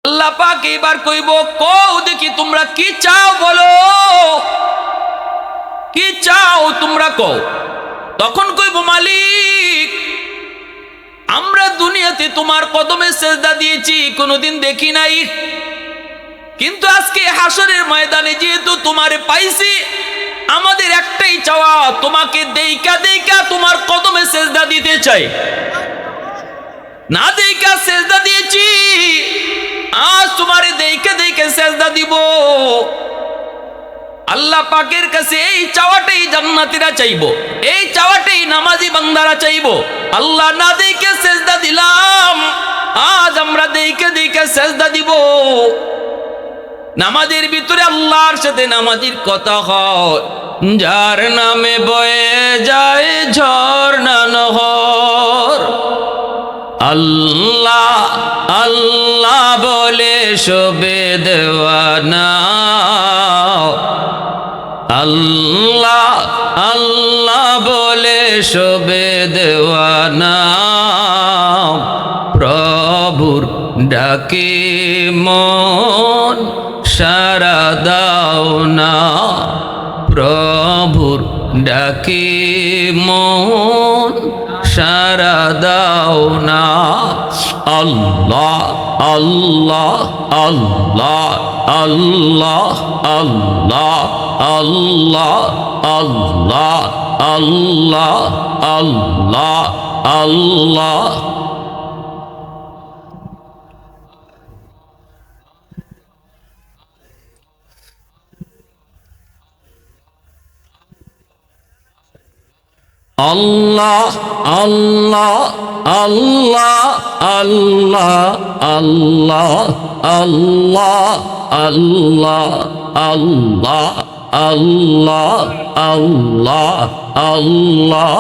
আল্লাহ পাক এবার কইব, কও দেখি তোমরা কি চাও, বলো কি চাও তোমরা কও। তখন কইব, মালিক আমরা দুনিয়াতে তোমার কদমে সেজদা দিয়েছি, কোনোদিন দেখি নাই, কিন্তু আজকে হাসরের ময়দানে যেহেতু তোমারে পাইছি, আমাদের একটাই চাওয়া, তোমাকে দেইকা দেইকা তোমার কদমে সেজদা দিতে চাই। না দেইকা সেজদা দিয়েছি, আজ তোমারে দেইকা দেইকা সেজদা দিব। আল্লাহ পাকের কাছে এই চাওয়াটাই জান্নাতীরা চাইবো, এই চাওয়াটাই নামাজি বান্দারা চাইবো। আল্লাহ না দেইকে সেজদা দিলাম, আজ আমরা দেইকে দেইকে সেজদা দিব। নামাজের ভিতরে আল্লাহর সাথে নামাজির কথা হয়, যার নামে বয়ে যায় ঝর্ণা নহর। আল্লাহ আল্লাহ বলে শোবে দেওয়ানা, আল্লাহ আল্লাহ বলে শোবে দেওয়ানা। প্রভুর ডাকে মন সারা দাও না, প্রভুর ডাকে মন সারা দাও না। আল্লাহ আল্লাহ আল্লাহ আল্লাহ আল্লাহ আল্লাহ আল্লাহ আল্লাহ আল্লাহ আল্লাহ। আল্লাহ আল্লাহ আল্লাহ আল্লাহ আল্লাহ আল্লাহ আল্লাহ আল্লাহ আল্লাহ আল্লাহ আল্লাহ।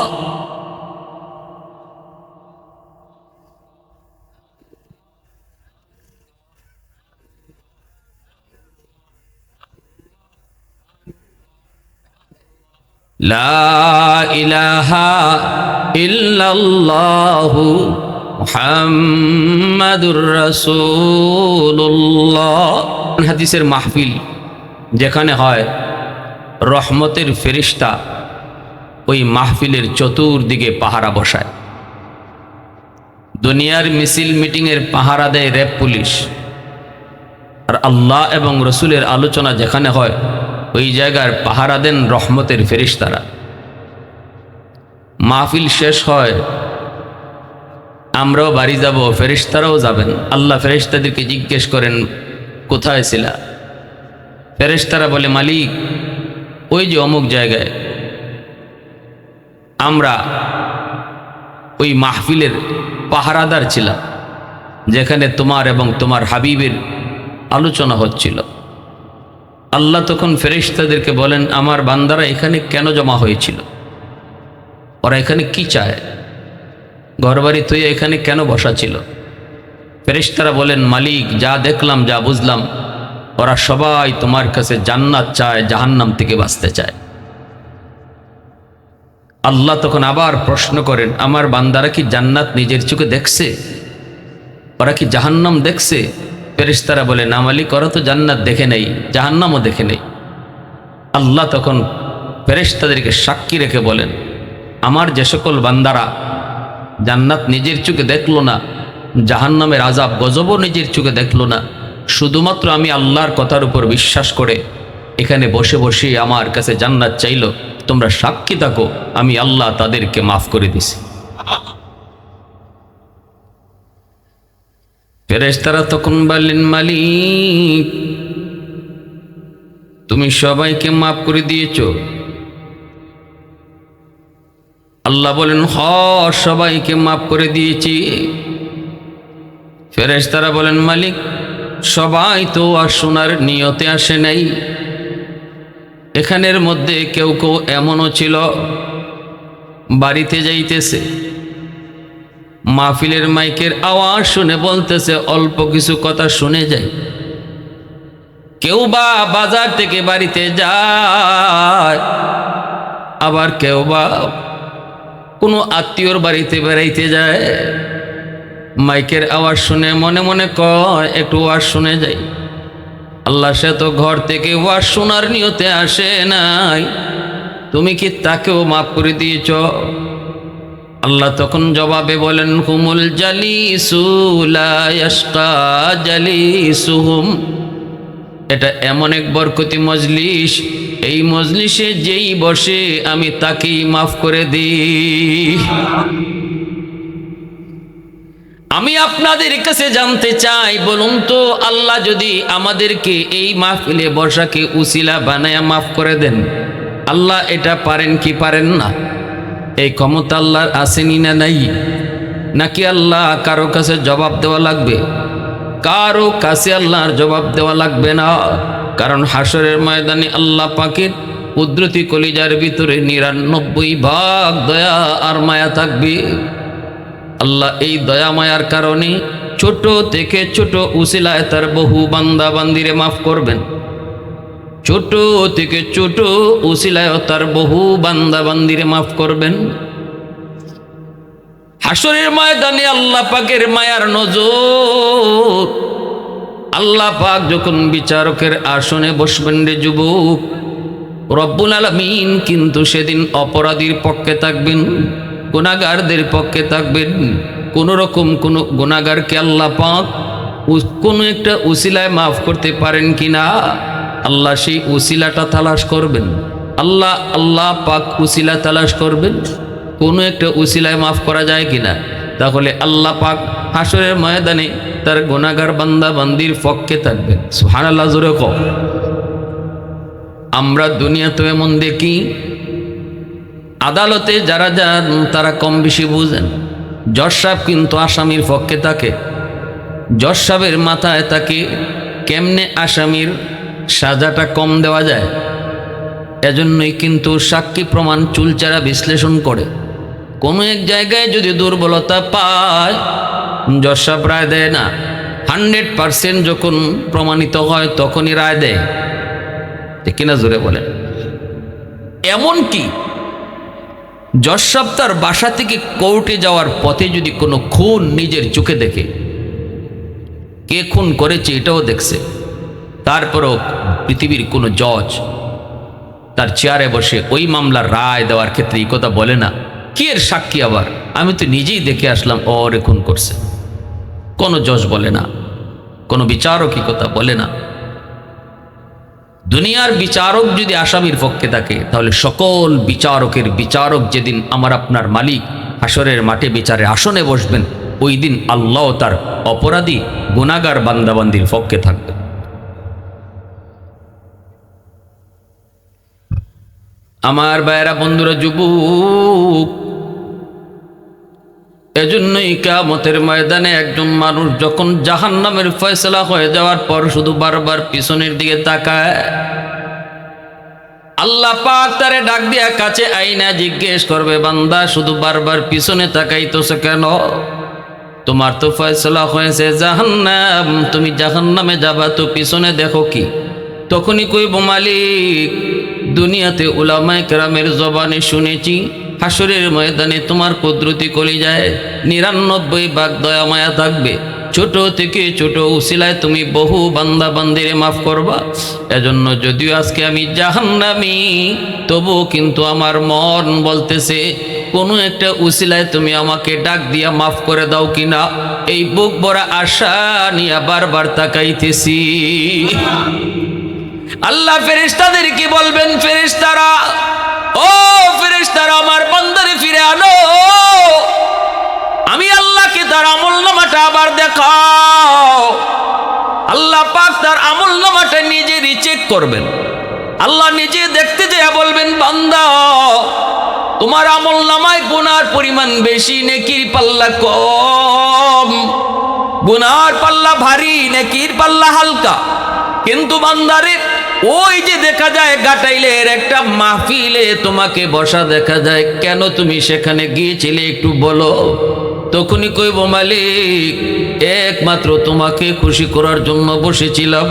লা ইলাহা ইল্লাল্লাহু মুহাম্মাদুর রাসূলুল্লাহ। হাদিসের মাহফিল যেখানে হয়, রহমতের ফেরেশতা ওই মাহফিলের চতুর্দিকে পাহারা বসায়। দুনিয়ার মিছিল মিটিংয়ের পাহারা দেয় র্যাব পুলিশ, আর আল্লাহ এবং রসুলের আলোচনা যেখানে হয়, ওই জায়গার পাহারা দেন রহমতের ফেরেশতারা। মাহফিল শেষ হয়, আমরাও বাড়ি যাব, ফেরেশতারাও যাবেন। আল্লাহ ফেরেশতাদেরকে জিজ্ঞেস করেন, কোথায় ছিলা? ফেরেশতারা বলে, মালিক ওই যে অমুক জায়গায় আমরা ওই মাহফিলের পাহারাদার ছিলাম, যেখানে তোমার এবং তোমার হাবিবের আলোচনা হচ্ছিল। আল্লাহ তখন ফেরেশতাদেরকে বলেন, আমার বান্দারা এখানে কেন জমা হয়েছিল? ওরা এখানে কি চায়? ঘরবাড়ি তুই এখানে কেন বসা ছিল? ফেরেশতারা বলেন, মালিক যা দেখলাম, যা বুঝলাম, ওরা সবাই তোমার কাছে জান্নাত চায়, জাহান্নাম থেকে বাঁচতে চায়। আল্লাহ তখন আবার প্রশ্ন করেন, আমার বান্দারা কি জান্নাত নিজের চোখে দেখছে? ওরা কি জাহান্নাম দেখছে? ফেরেশতারা বলে, না মালিক, ওরা তো জান্নাত দেখে নেই, জাহান্নামও দেখে নেই। আল্লাহ তখন ফেরেশতাদেরকে সাক্ষী রেখে বলেন, আমার যে সকল বান্দারা জান্নাত নিজের চোখে দেখলো না, জাহান্নামের আযাব গজবও নিজের চোখে দেখলো না, শুধুমাত্র আমি আল্লাহর কথার উপর বিশ্বাস করে এখানে বসে বসে আমার কাছে জান্নাত চাইল, তোমরা সাক্ষী থাকো, আমি আল্লাহ তাদেরকে মাফ করে দিছি। ফেরেশতারা তখন বললেন, মালিক তুমি সবাইকে মাফ করে দিয়েছো? আল্লাহ বলেন, হ, সবাইকে মাফ করে দিয়েছি। ফেরেশতারা বলেন, মালিক সবাই তো আর শোনার নিয়তে আসে নাই, এখানের মধ্যে কেউ কেউ এমনও ছিল বাড়িতে যাইতেছে, মাহফিলের মাইকের আওয়াজ শুনে বলতেছে অল্প কিছু কথা শুনে যায়, কেউ বা বাজার থেকে বাড়িতে যায়, আবার কেউ বা কোনো আত্মীয়র বাড়িতে বেড়াইতে যায়, মাইকের আওয়াজ শুনে মনে মনে কয় একটু ওয়াজ শুনে যাই। আল্লাহ সে তো ঘর থেকে ওয়াজ শোনার নিয়তে আসে নাই, তুমি কি তাকেও মাফ করে দিয়েছ? আল্লাহ তখন জবাবে বলেন, হুমুল জালিসু লা ইয়াশকা জালিসুহুম, এটা এমন এক বরকতি মজলিস, এই মজলিসে যেই বসে আমি তাকেই মাফ করে দিই। আমি আপনাদের কাছে জানতে চাই, বলুন তো আল্লাহ যদি আমাদেরকে এই মাহফিলে বসাকে উসিলা বানায়া মাফ করে দেন, আল্লাহ এটা পারেন কি পারেন না? এই ক্ষমতা আল্লাহর আসেনি না নাই? নাকি আল্লাহ কারো কাছে জবাব দেওয়া লাগবে? কারো কাছে আল্লাহর জবাব দেওয়া লাগবে না। কারণ হাসরের ময়দানে আল্লাহ পাকের কুদরতি কলিজার ভিতরে ৯৯ ভাগ দয়া আর মায়া থাকবে। আল্লাহ এই দয়া মায়ার কারণে ছোট থেকে ছোট উসিলায় তার বহু বান্দা বান্দিরে মাফ করবেন। ছোট থেকে ছোট উসিলায় তার বহু বান্দা বান্দিরে মাফ করবেন। হাসরের ময়দানে আল্লাহ পাকের মায়ার নজর, আল্লাহ পাক যখন বিচারকের আসনে বসবেন রে যুবক, রব্বুল আলামিন কিন্তু সেদিন অপরাধীর পক্ষে থাকবেন, গুনাহগারদের পক্ষে থাকবেন। কোনো রকম কোনো গুনাহগারকে আল্লাহ পাক কোনো একটা উসিলায় মাফ করতে পারেন কিনা, আল্লাহ সেই উসিলাটা তালাশ করবেন। আল্লাহ পাক উসিলা তালাশ করবেন, কোনো একটা উসিলায় মাফ করা যায় কিনা। তাহলে আল্লাহ পাক হাসরের ময়দানে তার গুনাহগার বান্দা বান্দির পক্ষে থাকবেন। সুবহানাল্লাহ, জোরে কও। আমরা দুনিয়াতে এমন দেখি, আদালতে যারা যান তারা কম বেশি বুঝেন। জজ সাহেব কিন্তু আসামির পক্ষে থাকে। জজ সাহেবের মাথায় থাকে কেমনে আসামির সাজাটা কম দেওয়া যায়, এজন্যই কিন্তু সাক্ষী প্রমাণ চুলচারা বিশ্লেষণ করে। কোনো এক জায়গায় যদি দুর্বলতা পায়, জজ সাহেব রায় দেয় না। 100% যখন প্রমাণিত হয় তখনই রায় দেয়, ঠিক কিনা জোরে বলেন। এমনকি জজ সাহেব তার বাসা থেকে কোর্টে যাওয়ার পথে যদি কোনো খুন নিজের চোখে দেখে, কে খুন করেছে এটাও দেখছে, তারপরও পৃথিবীর কোনো জজ তার চেয়ারে বসে ওই মামলার রায় দেওয়ার ক্ষেত্রে এই কথা বলে না, কি এর সাক্ষী আবার, আমি তো নিজেই দেখে আসলাম ওরে খুন করছে। কোনো জজ বলে না, কোনো বিচারকই কথা বলে না। দুনিয়ার বিচারক যদি আসামির পক্ষে থাকে, তাহলে সকল বিচারকের বিচারক যেদিন আমার আপনার মালিক হাসরের মাঠে বিচারে আসনে বসবেন, ওই দিন আল্লাহ তার অপরাধী গুনাহগার বান্দাবান্দির পক্ষে থাকবে। আমার ভাইয়েরা, বন্ধুরা, যুবক, এজন্যই কিয়ামতের ময়দানে একজন মানুষ যখন জাহান্নামের ফয়সালা হয়ে যাওয়ার পর শুধু বারবার পিছনের দিকে তাকায়, আল্লাহ পাক তারে ডাক দিয়া কাছে আইনা জিজ্ঞেস করবে, বান্দা শুধু বারবার পিছনে তাকাইতেছ কেন? তোমার তো ফয়সালা হয়েছে জাহান্নাম, তুমি জাহান্নামে যাবা, তো পিছনে দেখো কি? তখনই কইব, মালিক, দুনিয়াতে উলামায়ে কেরামের জবানে শুনেছি হাসরের ময়দানে তোমার কুদরতি কলিজায় ৯৯ ভাগ দয়া মায়া থাকবে। ছোট থেকে ছোট উসিলায় তুমি বহু বান্দা বান্দিরে মাফ করবা। এজন্য যদিও আজকে আমি জাহান্নামী, তবুও কিন্তু আমার মন বলতেছে কোনো একটা উসিলায় তুমি আমাকে ডাক দিয়া মাফ করে দাও কিনা। এই বুক ভরা আশা নিয়ে বারবার তাকাইতেছি। আল্লাহ ফেরেশতাদেরকে বলবেন, ফেরেশতারা, ও ফেরেশতারা, আমার বান্দারে ফিরে আনো। আমি আল্লাহকে তার আমলনামাটা আবার দেখাও। আল্লাহ পাক তার আমলনামাটা নিজেরই চেক করবেন। আল্লাহ নিজে দেখতে যেয়ে বলবেন, বান্দা, তোমার আমলনামায় গুনার পরিমাণ বেশি, নেকির পাল্লা কম। গুনার পাল্লা ভারী, নেকির পাল্লা হালকা। কিন্তু বান্দারে, ওই যে দেখা যায় গাটাইলের একটা মাহফিলে তোমাকে বসা দেখা যায়, কেন তুমি সেখানে গিয়েছিলে একটু বলো। তখনই কইব মালিক একমাত্র তোমাকে খুশি করার জন্য বসেছিলাম,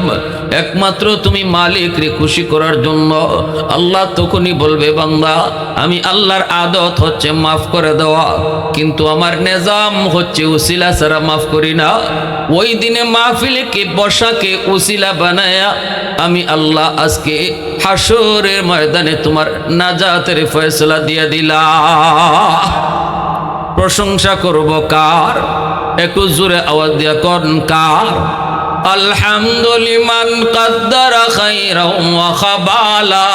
একমাত্র তুমি মালিককে খুশি করার জন্য। আল্লাহ তখনই বলবে বান্দা আমি আল্লাহর আদত হচ্ছে মাফ করে দেওয়া, কিন্তু আমার নিজাম হচ্ছে উসিলা ছাড়া মাফ করি না। ওই দিনে মাহফিলকে বসাকে উসিলা বানায়া আমি আল্লাহ আজকে হাসরের ময়দানে তোমার নাজাতের ফয়সালা দিয়ে দিলাম। প্রশংসা করব কার? একটু জোরে আওয়াজ দিয়া কোন কার? আলহামদুলিমান কাদ্দারা খাইরাও ওয়া খাবালা,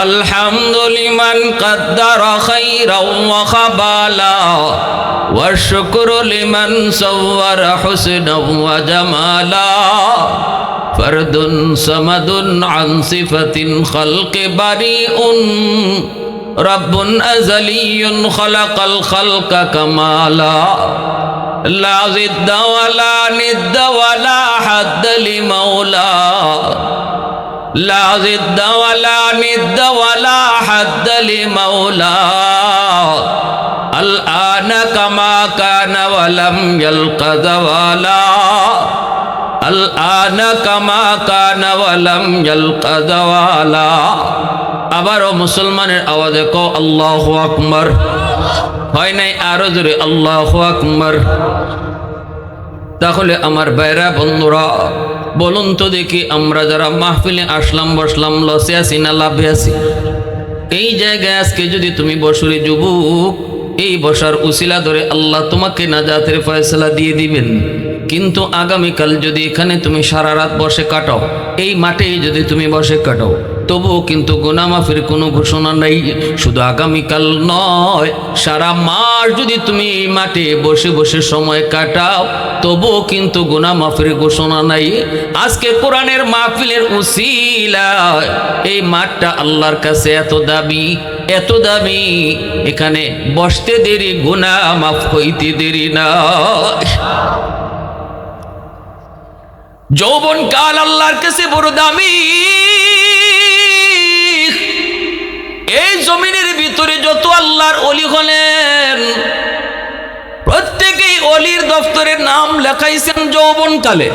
আলহামদুলিমান কাদ্দারা খাইরাও ওয়া খাবালা, ওয়া শুকরু লিমান সাওয়ারা হুসনাও ওয়া জামালা, ফরদুন সামাদুন আন সিফাতিন খালকি বারিউন, রব্বুন আযালিয়ুন খালাকাল খালকা কামালা, লা জিদ্দা ওয়ালা নিদ্দা ওয়ালা হাদ্দা লিমাওলা, লা জিদ্দা ওয়ালা নিদ্দা ওয়ালা হাদ্দা লিমাওলা, আল আনা কামা কানা ওয়ালাম ইয়ালকা যাওয়ালা, আল আনা কামা কানা ওয়ালাম ইয়ালকা যাওয়ালা। আবারও মুসলমানের আওয়াজে কও আল্লাহু আকবার। হয় নাই? আরো জোরে আল্লাহু আকবার। তাহলে আমার ভাইরা বন্ধুরা বলুন তো দেখি, আমরা যারা মাহফিলে আসলাম বসলাম লসে আছি না লাভে আছি? এই জায়গায় আজকে যদি তুমি বসরে যুবক, এই বসার উসিলা ধরে আল্লাহ তোমাকে নাজাতের ফয়সালা দিয়ে দিবেন। কিন্তু আগামীকাল যদি এখানে তুমি সারা রাত বসে কাটাও, এই মাঠেই যদি তুমি বসে কাটাও, তবুও কিন্তু গুনাহ মাফের কোনো ঘোষণা নাই। শুধু আগামীকাল নয়, সারা মাস যদি তুমি এই মাঠে বসে বসে সময় কাটাও, তবুও কিন্তু গুনাহ মাফের ঘোষণা নাই। আজকে কোরআনের মাহফিলের উসিলায় এই মাঠটা আল্লাহর কাছে এত দাবি, এত দাবি, এখানে বসতে দেরি গুনাহ মাফ হইতে দেরি না। যৌবন কাল আল্লাহর কাছে বড় দামি। এই জমিনের ভিতরে যত আল্লাহর ওলি হলেন, প্রত্যেকেই ওলির দফতরের নাম লেখাইছেন যৌবন কালে।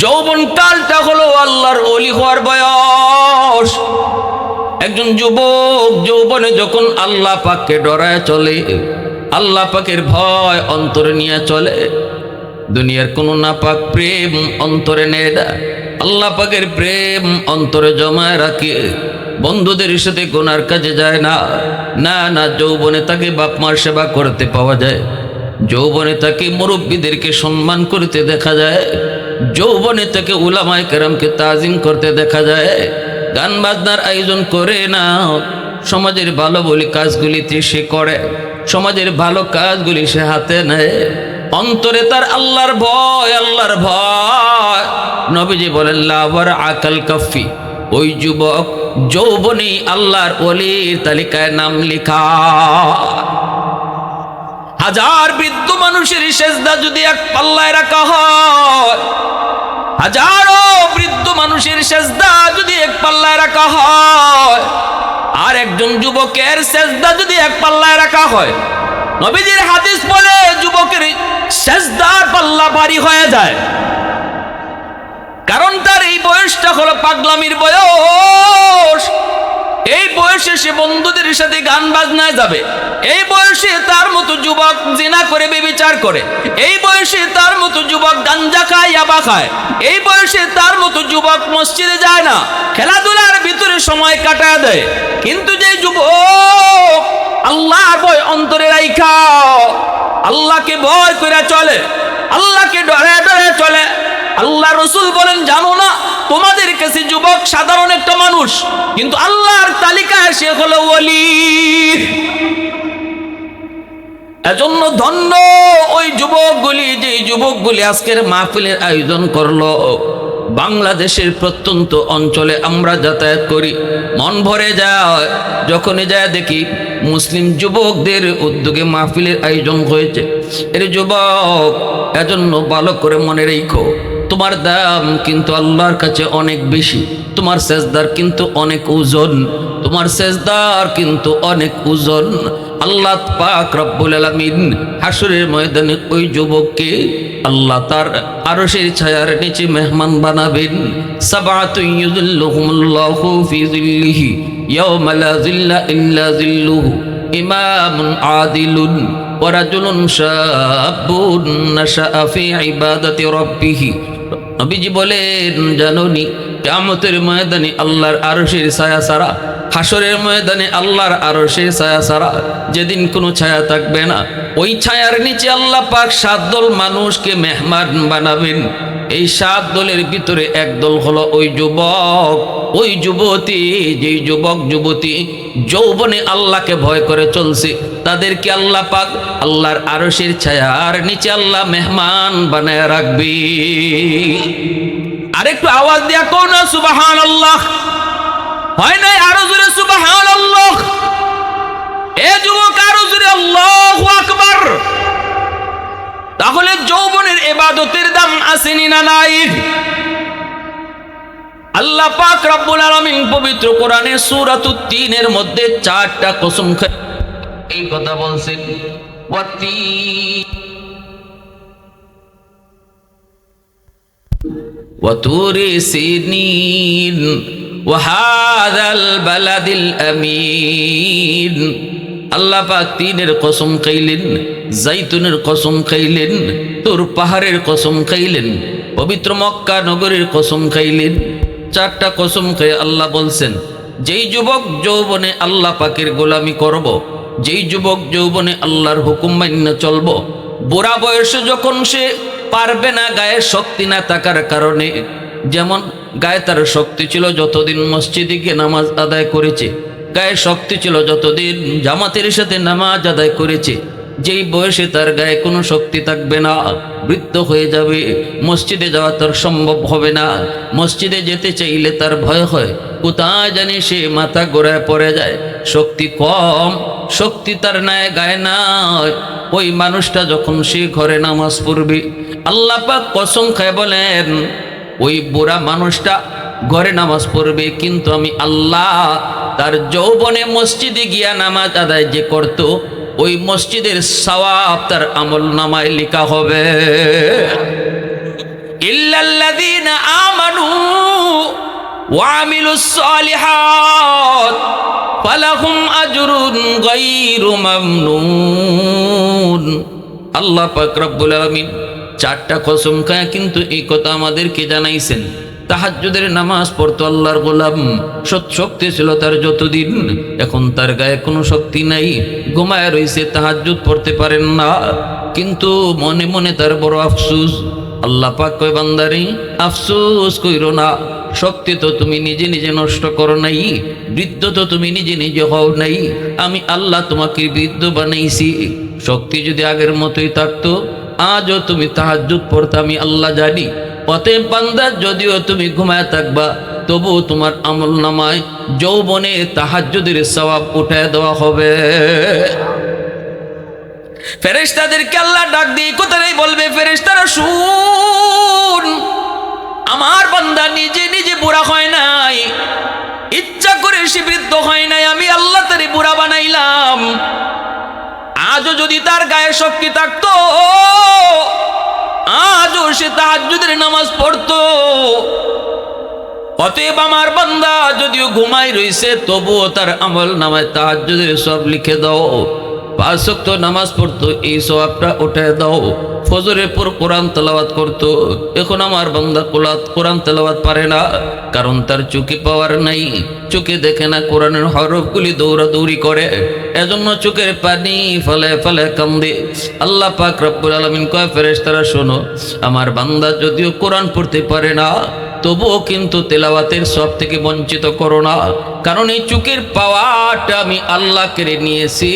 যৌবন কালটা হলো আল্লাহর ওলি হওয়ার বয়স। একজন যুবক যৌবনে যখন আল্লাহ পাককে ডরায় চলে, আল্লাহ পাকের ভয় অন্তরে নিয়ে চলে, দুনিয়ার কোনো নাপাক প্রেম অন্তরে নেয় না, আল্লাহ পাকের প্রেম অন্তরে জমায় রাখে, বন্ধুদের সাথে গুনার কাজে যায় না। না না, যৌবনে তাকে বাপ মার সেবা করতে পাওয়া যায়, যৌবনে তাকে মুরব্বীদেরকে সম্মান করতে দেখা যায়, যৌবনে তাকে উলামায়ে কেরামকে তাজিম করতে দেখা যায়। গান বাজনার আয়োজন করে না, সমাজের ভালো বলি কাজগুলিতে সে করে, সমাজের ভালো কাজগুলি সে হাতে নেয়। অন্তরে তার আল্লাহর ভয়, আল্লাহর ভয়। নবীজি বলেন লা ওয়ার আকাল কাফি, ওই যুবক যৌবনেই আল্লাহর ওলির তালিকায় নাম লেখা। হাজার বৃদ্ধ মানুষের সেজদা যদি এক পাল্লায় রাখা হয়, হাজারো বৃদ্ধ মানুষের সেজদা যদি এক পাল্লায় রাখা হয়, আর একজন যুবকের সেজদা যদি এক পাল্লায় রাখা হয়, নবীজির হাদিস বলে যুবকের সেজদার পাল্লা ভারী হয়ে যায়। কারণ তার এই বয়সটা হলো পাগলামির বয়স। এই বয়সে সে বন্ধুদের সাথে গান বাজনায় যাবে, এই বয়সে তার মতো যুবক জিনা করে ব্যভিচার করে, এই বয়সে তার মতো যুবক গাঞ্জা খায়, ইয়াবা খায়, এই বয়সে তার মতো যুবক মসজিদে যায় না, খেলাধুলার ভিতরে সময় কাটায় দেয়। কিন্তু যে যুবক আল্লাহর ভয় অন্তরে রাইখা আল্লাহকে ভয় করে চলে, আল্লাহকে ডরে ডরে চলে, আল্লাহ রসুল বলেন জানো না তোমাদের কাছে যুবক সাধারণ একটা মানুষ, কিন্তু আল্লাহর তালিকায় সে হলো ওলি। এজন্য ধন্য ওই যুবকগুলি, যে যুবকগুলি আজকের মাহফিলের আয়োজন করলো। বাংলাদেশের প্রত্যন্ত অঞ্চলে আমরা যাতায়াত করি, মন ভরে যায় যখনই যায় দেখি মুসলিম যুবকদের উদ্যোগে মাহফিলের আয়োজন হয়েছে। এর যুবক, এজন্য ভালো করে মনে রেখো, তোমার দাম কিন্তু আল্লাহর কাছে অনেক বেশি, তোমার সেজদার কিন্তু অনেক ওজন, তোমার সেজদার কিন্তু অনেক ওজন। আল্লাহ পাক রব্বুল আলামিন হাসরের ময়দানে ওই যুবককে আল্লাহ তার আরশের ছায়ার নিচে মেহমান বানাবেন। সাবআতু ইউযিল্লুহুমুল্লাহু ফি যিল্লিহি ইয়াওমা লা যিল্লা ইল্লা যিল্লুহু ইমামুন আদিলুন ওয়া রাজুলুন শাবুন নাশাআ ফি ইবাদাতি রাব্বিহি। নবীজি বলেন, জানোনি কিয়ামতের ময়দানে আল্লাহর আরশের ছায়া ছাড়া, হাসরের ময়দানে আল্লাহর আরশের ছায়া ছাড়া যেদিন কোনো ছায়া থাকবে না, ওই ছায়ার নিচে আল্লাহ পাক 7 দল মানুষকে মেহমান বানাবেন। এই 7 দলের ভিতরে এক দল হলো ওই যুবক, ওই যুবতী, যেই যুবক যুবতী যৌবনে আল্লাহকে ভয় করে চলছে, তাদেরকে আল্লাহ পাক আল্লাহর আরশের ছায়ার নিচে আল্লাহ মেহমান বানায় রাখবে। আরেকটু আওয়াজ দিয়া কও না সুবহানাল্লাহ। হয় নাই? আরো জোরে সুবহানাল্লাহ। এ যুবক আরো জোরে আল্লাহু আকবার। তাহলে যৌবনের ইবাদতের দাম আসেনি না নাই? আল্লাহ পাক রব্বুল আলামিন পবিত্র কোরআনে সূরাতুত তিনের মধ্যে 4টা কসম খেয়ে এই কথা বলছেন, ওয়াতুরি সিনিন ওয়া হাযাল বালাদিল আমিন। আল্লাহ পাক তিনের কসম খাইলেন, জাইতুনের কসম খাইলেন, তোর পাহাড়ের কসম খাইলেন, পবিত্র মক্কা নগরীর কসম খাইলেন। 4টা কসম খেয়ে আল্লাহ বলছেন, যেই যুবক যৌবনে আল্লাহ পাকের গোলামি করব, যেই যুবক যৌবনে আল্লাহর হুকুম মান্য চলব, বুড়া বয়সে যখন সে পারবে না, গায়ে শক্তি না থাকার কারণে, যেমন গায়ে তার শক্তি ছিল যতদিন মসজিদে গিয়ে নামাজ আদায় করেছে, গায়ে শক্তি ছিল যতদিন জামাতের সাথে নামাজ আদায় করেছে, যেই বয়সে তার গায়ে কোনো শক্তি থাকবে না, বৃদ্ধ হয়ে যাবে, মসজিদে যাওয়া তার সম্ভব হবে না, মসজিদে যেতে চাইলে তার ভয় হয়, কোথায় জানি সে মাথা গোড়ায় পড়ে যায়, শক্তি কম, শক্তি তার নাই, গায়ে নাই, ওই মানুষটা যখন সে ঘরে নামাজ পড়বে, আল্লাহ পাক কসম খায় বলেন, ওই বুড়া মানুষটা ঘরে নামাজ পড়বে, কিন্তু আমি আল্লাহ তার যৌবনে মসজিদে গিয়া নামাজ আদায় যে করত, ওই মসজিদের সওয়াব তার আমল নামায় লেখা হবে। ইল্লাল্লাযীনা আমানু ওয়া আমিলুস সালিহাত ফালাহুম আজরুন গায়রু মামনুন। আল্লাহ পাক রব্বুল আলামিন 4টা কসম খায় কিন্তু এই কথা আমাদেরকে জানাইছেন। তাহাজ্জুদের নামাজ পড়তো আল্লাহর গোলাম, শক্তি ছিল তার যতদিন, এখন তার গায়ে কোনো শক্তি নাই, ঘুমায় রইছে, তাহাজ্জুদ পড়তে পারেন না, কিন্তু মনে মনে তার বড় আফসোস। আল্লাহ পাক কয়, বান্দারে আফসোস কইরো না, শক্তি তো তুমি নিজে নিজে নষ্ট করো নাই, বৃদ্ধ তো তুমি নিজে নিজে হও নাই, আমি আল্লাহ তোমাকে বৃদ্ধ বানাইছি। শক্তি যদি আগের মতোই থাকতো, আজও তুমি তাহাজ্জুদ পড়তে আমি আল্লাহ জানি। অতএব বান্দা, যদিও তুমি ঘুমায় থাকবা, তবুও তোমার আমল নামায় যৌবনে তাহাজ্জুদের সওয়াব উঠায় দেওয়া হবে। ফেরেশতাদেরকে আল্লাহ ডাক দিয়ে কোথায় বলবে, ফেরেশতারা শুন, আমার বান্দা নিজে নিজে বুড়া হয় নাই, ইচ্ছা করে সে বৃদ্ধ হয় নাই, আমি আল্লাহ তারে বুড়া বানাইলাম। আজও যদি তার গায়ে শক্তি থাকতো, আজও সে তাহাজ্জুদের নামাজ পড়তো। অতএব আমার বান্দা যদিও ঘুমাই রইছে, তবুও তার আমল নামায় তাহাজ্জুদের সব লিখে দাও। 5 ওয়াক্ত নামাজ পড়তো, এই সওয়াবটা উঠায় দাও। ফজরের পর কোরআন তেলাওয়াত করতো, এখন আমার বান্দা কোরআন তেলাওয়াত পারে না, কারণ তার চোখে পাওয়ার নাই, চোখে দেখে না, কোরআনের হরফগুলি দৌড়াদৌড়ি করে, এজন্য চোখের পানি ফলে ফলে কান্দে। আল্লাহ পাক রব্বুল আলামিন কয়, ফেরেশতারা শোনো, আমার বান্দা যদিও কোরআন পড়তে পারে না, তবুও কিন্তু তেলাওয়াতের সব থেকে বঞ্চিত করো না, কারণ এই চোখের পাওয়ারটা আমি আল্লাহ কেড়ে নিয়েছি।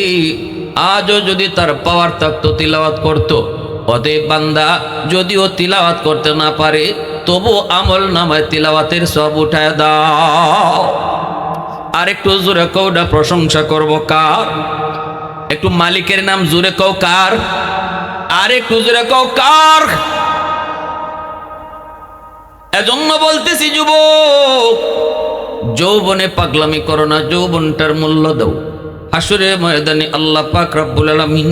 আজও যদি তার পাওয়ার থাকতো, তিলাওয়াত করতো। অতএব বান্দা যদিও তিলাওয়াত করতে না পারে, তবু আমল নামায় তিলাওয়াতের সব উঠায় দাও। আর একটু জোরে কওটা প্রশংসা করব কার? একটু মালিকের নাম জোরে কও কার? আর একটু জোরে কও কার? এজন্য বলতেছি যুবক, যৌবনে পাগলামি করো না, যৌবনটার মূল্য দাও। হাসরের ময়দানে আল্লাহ পাক রব্বুল আলামিন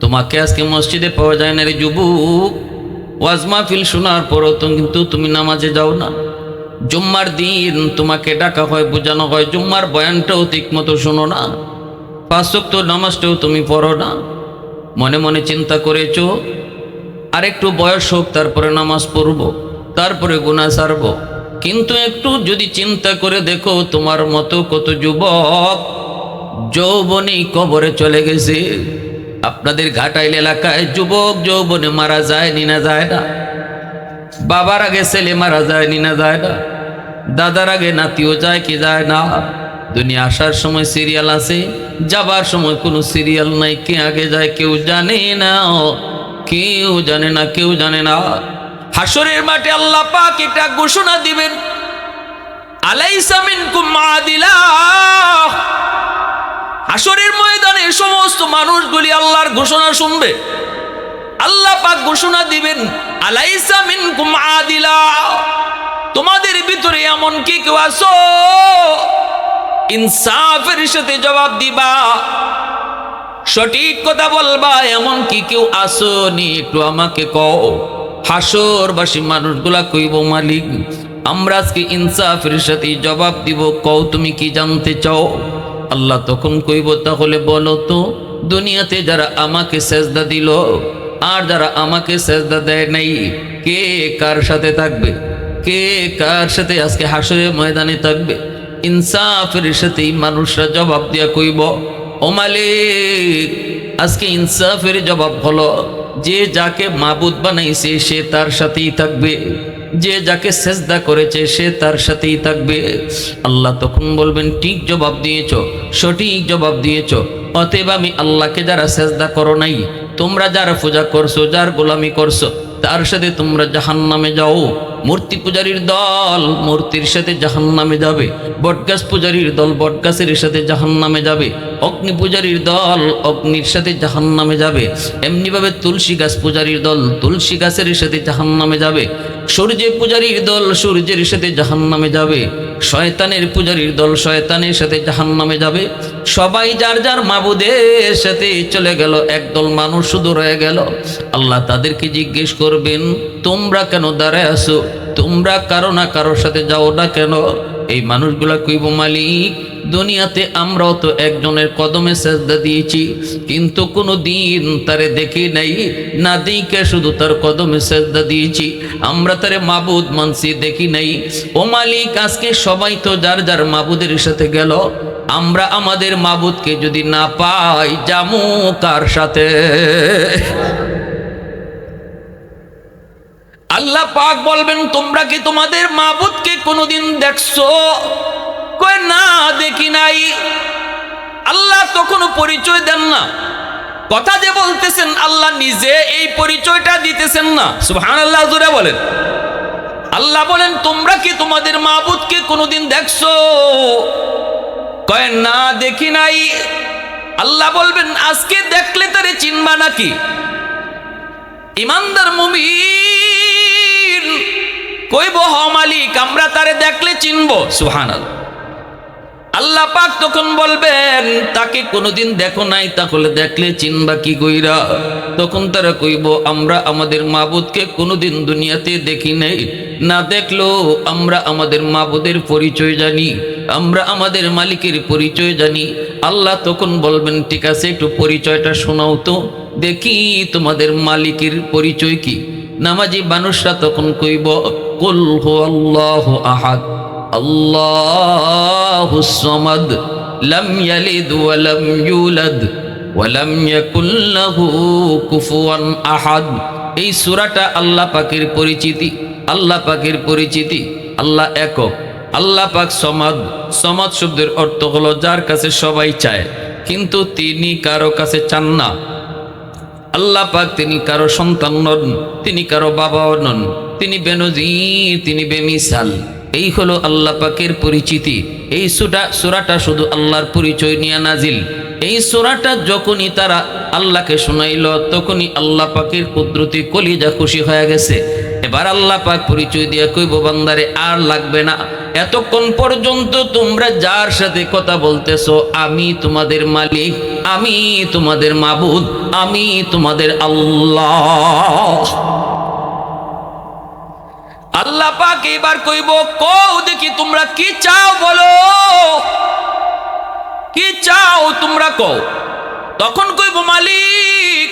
তোমাকে আজকে মসজিদে পাওয়া যায় না রে যুবক, ওয়াজ মাহফিল শোনার পরও কিন্তু তুমি নামাজে যাও না। জুম্মার দিন তোমাকে ডাকা হয়, বোঝানো হয়, জুম্মার বয়ানটাও ঠিক মতো শোনো না, 5 ওয়াক্ত নামাজটাও তুমি পড়ো না। মনে মনে চিন্তা করেছো আরেকটু বয়স হোক তারপরে নামাজ পড়ব, তারপরে গুনাহ ছাড়ব। কিন্তু একটু যদি চিন্তা করে দেখো তোমার মতো কত যুবক যৌবনী কবরে চলে গেছে। আপনাদের ঘাটাইল এলাকায় যুবক যৌবনে মারা যায় না যায় না? বাবার আগে ছেলে মারা যায় না যায় না? দাদার আগে নাতিও যায় কি যায় না? দুনিয়া আসার সময় সিরিয়াল আছে, যাবার সময় কোনো সিরিয়াল নাই। কে আগে যায় কেউ জানে না, কেউ জানে না, কেউ জানে না। হাসরের মাঠে আল্লাহ পাক একটা ঘোষণা দিবেন, আলাইসা মিনকুম আদিলা। হাসরের ময়দানে সমস্ত মানুষগুলি আল্লাহর ঘোষণা শুনবে। আল্লাহ পাক ঘোষণা দিবেন, আলাইসা মিনকুম আদিলা, তোমাদের ভিতরে এমন কি কেউ আছো ইনসাফের সাথে জবাব দিবা, সঠিক কথা বলবা, এমন কি কেউ আসো নি? একটু আমাকে কও। হাসরবাসী মানুষগুলা কইব, মালিক আমরা আজকে ইনসাফের সাথে জবাব দিব, কও তুমি কি জানতে চাও? আল্লাহ তখন কইব, তাহলে বলো তো দুনিয়াতে যারা আমাকে সেজদা দিল আর যারা আমাকে সেজদা দেয় নাই, কে কার সাথে থাকবে? কে কার সাথে আজকে হাসরের ময়দানে থাকবে? ইনসাফের সাথেই মানুষরা জবাব দিয়া কইব, ও মালিক আজকে ইনসাফের জবাব হলো যে যাকে মাবুদ বানাইছে সে তার সাথেই থাকবে, যে যাকে সেজদা করেছে সে তার সাথেই থাকবে। আল্লাহ তখন বলবেন, ঠিক জবাব দিয়েছ, সঠিক জবাব দিয়েছ। অতএব আমি আল্লাহকে যারা সেজদা করো নাই, তোমরা যারা পূজা করছো, যার গোলামি করছো, তার সাথে তোমরা জাহান্নামে যাও। মূর্তি পূজারীর দল মূর্তির সাথে জাহান্নামে যাবে, বটগাছ পূজারীর দল বটগাছের সাথে জাহান্নামে যাবে, অগ্নি পূজারীর দল অগ্নির সাথে জাহান্নামে যাবে। এমনিভাবে তুলসী গাছ পূজারীর দল তুলসী গাছের সাথে জাহান্নামে যাবে, সূর্য পূজারীর দল সূর্যের সাথে জাহান্নামে যাবে, শয়তানের পূজারীর দল শয়তানের সাথে জাহান্নামে যাবে। সবাই যার যার মাবুদের সাথে চলে গেল, একদল মানুষ শুধু রয়ে গেল। আল্লাহ তাদেরকে জিজ্ঞেস করবেন, তোমরা কেন দাঁড়ায় আছো? তোমরা কারো না কারোর সাথে যাও না কেন? এই মানুষগুলা কইব, মালিক দুনিয়াতে আমরাও তো একজনের কদমে সেজদা দিয়েছি, কিন্তু কোনো দিন তারে দেখি নাই, না দেখে শুধু তার কদমে সেজদা দিয়েছি, আমরা তারে মাবুদ মানছি, দেখি নাই। ও মালিক আজকে সবাই তো যার যার মাবুদের সাথে গেল, আমরা আমাদের মাবুদকে যদি না পাই জামু কার সাথে? আল্লাহ পাক বলবেন, তোমরা কি তোমাদের মাবুদকে কোনোদিন দেখছো? কই না, দেখি নাই। আল্লাহ তখনও পরিচয় দেন না, কথা যে বলতেছেন আল্লাহ নিজে এই পরিচয়টা দিতেছেন না। সুবহানাল্লাহ, জোরে বলেন। আল্লাহ বলেন, তোমরা কি তোমাদের মাবুদকে কোনোদিন দেখছো? কয় না, দেখি নাই। আল্লাহ বলবেন, আজকে দেখলে তারে চিনবা নাকি? ইমানদার মুমিন কইব, হ মালিক আমরা তারে দেখলে চিনবো। সুবহানাল্লাহ। আল্লাহ পাক তখন বলবেন, তাকে কোনোদিন দেখো নাই, তাহলে দেখলে চিনবা কি কইরা? তখন তারা কইব, আমরা আমাদের মাবুদকে কোনোদিন দুনিয়াতে দেখি নাই, না দেখলো আমরা আমাদের মাবুদের পরিচয় জানি, আমরা আমাদের মালিকের পরিচয় জানি। আল্লাহ তখন বলবেন, ঠিক আছে একটু পরিচয়টা শোনাও তো দেখি তোমাদের মালিকের পরিচয় কি। নামাজি মানুষরা তখন কইব, কুল হুয়াল্লাহু আহাদ আল্লাহুস সামাদ লাম ইয়ালিদ ওয়া লাম ইউলাদ ওয়া লাম ইয়াকুল লাহু কুফুয়ান আহাদ। এই সূরাটা আল্লাহ পাকের পরিচিতি, আল্লাহ পাকের পরিচিতি। আল্লাহ একক, আল্লাহ পাক সমাদ। সমাদ শব্দের অর্থ হলো যার কাছে সবাই চায় কিন্তু তিনি কারো কাছে চান না। আল্লাহ পাক তিনি কারো সন্তান নন, তিনি কারো বাবাও নন, তিনি বেনজির, তিনি বেমিসাল। এই হলো আল্লাহ পাকের পরিচিতি। এই সূরাটা শুধু আল্লাহর পরিচয় নিয়ে নাজিল। এই সূরাটা যখনই তারা আল্লাহকে শোনাইল তখনই আল্লাহ পাকের কুদরতি কলিজা খুশি হয়ে গেছে। এবার আল্লাহ পাক পরিচয় দিয়া কইব, বান্দারে আর লাগবে না, এতক্ষণ পর্যন্ত তোমরা যার সাথে কথা বলতেছো আমি তোমাদের মালিক, আমি তোমাদের মাবুদ, আমি তোমাদের আল্লাহ। আল্লাহ পাক এবার কইব, কও দেখি তোমরা কি চাও, বলো কি চাও তোমরা, কও। তখন কইব, মালিক